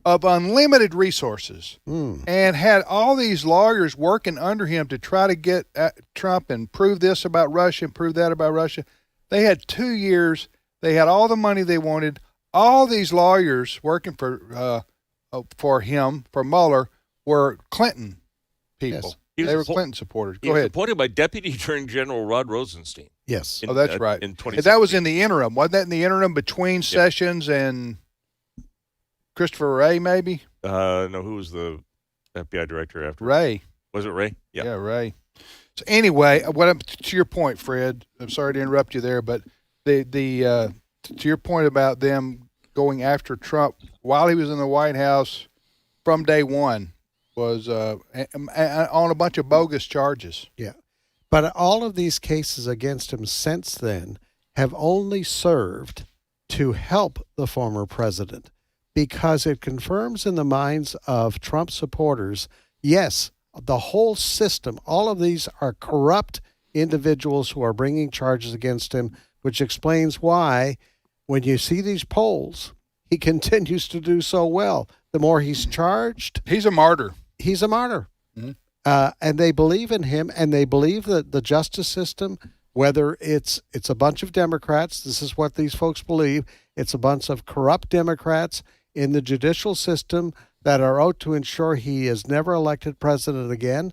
of unlimited resources and had all these lawyers working under him to try to get at Trump and prove this about Russia and prove that about Russia. They had 2 years. They had all the money they wanted. All these lawyers working for Mueller, were Clinton people.
Yes.
They were Clinton supporters.
He
Go
was
ahead.
appointed by Deputy Attorney General Rod Rosenstein.
Yes.
That's right.
In 2016.
That was in the interim. Wasn't that in the interim between Sessions and Christopher Wray, maybe?
No, who was the FBI director after?
Wray.
Was it Wray? Yeah.
Yeah, Wray. So anyway, to your point, Fred, I'm sorry to interrupt you there, but to your point about them going after Trump while he was in the White House from day one was on a bunch of bogus charges.
Yeah. But all of these cases against him since then have only served to help the former president, because it confirms in the minds of Trump supporters, yes, the whole system, all of these are corrupt individuals who are bringing charges against him, which explains why when you see these polls, he continues to do so well. The more he's charged,
he's a martyr.
He's a martyr.
Mm-hmm.
And they believe in him, and they believe that the justice system, whether it's a bunch of Democrats, this is what these folks believe, it's a bunch of corrupt Democrats in the judicial system that are out to ensure he is never elected president again.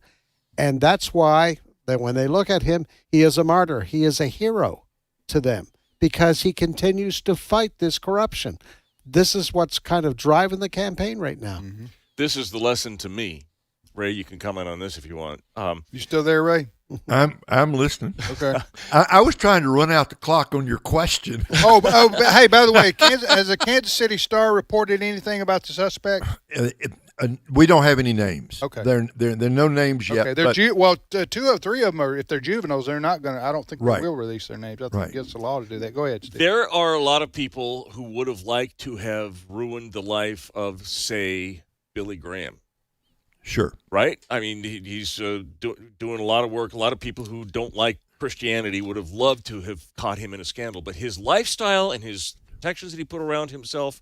And that's why that when they look at him, he is a martyr. He is a hero to them because he continues to fight this corruption. This is what's kind of driving the campaign right now.
Mm-hmm.
This is the lesson to me. Ray, you can comment on this if you want.
You still there, Ray?
I'm listening.
Okay.
I was trying to run out the clock on your question.
Hey, by the way, has the Kansas City Star reported anything about the suspect?
We don't have any names.
Okay.
There are no names yet.
Okay. They're 2 or 3 of them are, if they're juveniles, they're not going to, I don't think
Right.
they will release their names. I think against the law to do that. Go ahead, Steve.
There are a lot of people who would have liked to have ruined the life of, say, Billy Graham.
Sure.
Right? I mean, he's doing a lot of work. A lot of people who don't like Christianity would have loved to have caught him in a scandal. But his lifestyle and his protections that he put around himself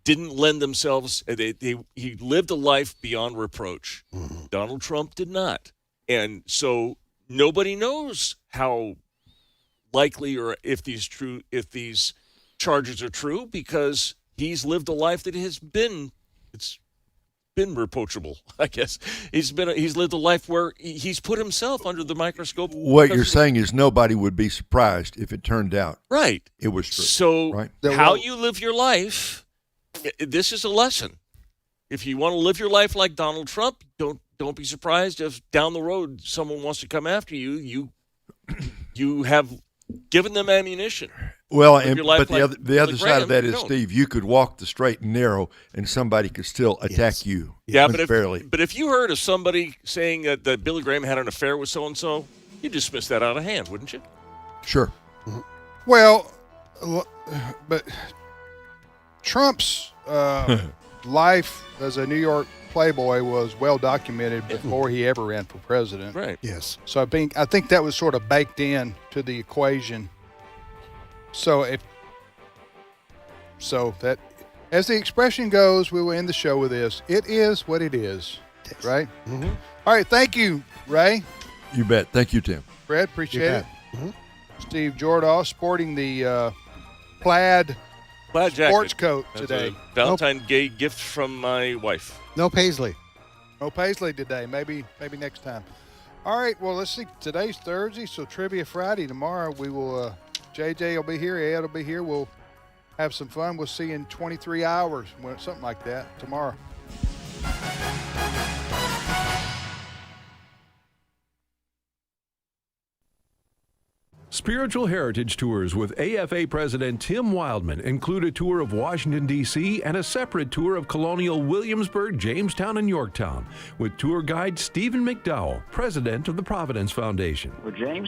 didn't lend themselves. He lived a life beyond reproach. Mm-hmm. Donald Trump did not. And so nobody knows how likely or if these charges are true, because he's lived a life that has been reproachable, I guess. He's lived a life where he's put himself under the microscope.
What you're saying is nobody would be surprised if it turned out
right.
It was true.
So
right?
How you live your life, this is a lesson. If you want to live your life like Donald Trump, don't be surprised if down the road someone wants to come after you. You have given them ammunition.
Well,
but
the other side of that is, Steve, you could walk the straight and narrow, and somebody could still attack you.
Yeah, but if you heard of somebody saying that Billy Graham had an affair with so and so, you'd dismiss that out of hand, wouldn't you?
Sure.
Mm-hmm. Well, but Trump's life as a New York playboy was well documented before he ever ran for president.
Right.
Yes.
So I think that was sort of baked in to the equation. So that, as the expression goes, we will end the show with this: "It is what it is." Yes. Right.
Mm-hmm.
All right. Thank you, Ray.
You bet. Thank you, Tim.
Fred, appreciate it.
Mm-hmm.
Steve Jordahl sporting the plaid
jacket.
Sports coat
That's
today.
A Valentine's Day gift from my wife.
No Paisley.
No Paisley today. Maybe next time. All right. Well, let's see. Today's Thursday, so Trivia Friday. Tomorrow we will. JJ will be here. Ed will be here. We'll have some fun. We'll see you in 23 hours, something like that, tomorrow.
Spiritual Heritage Tours with AFA President Tim Wildman include a tour of Washington, D.C. and a separate tour of colonial Williamsburg, Jamestown, and Yorktown with tour guide Stephen McDowell, president of the Providence Foundation.
Well, James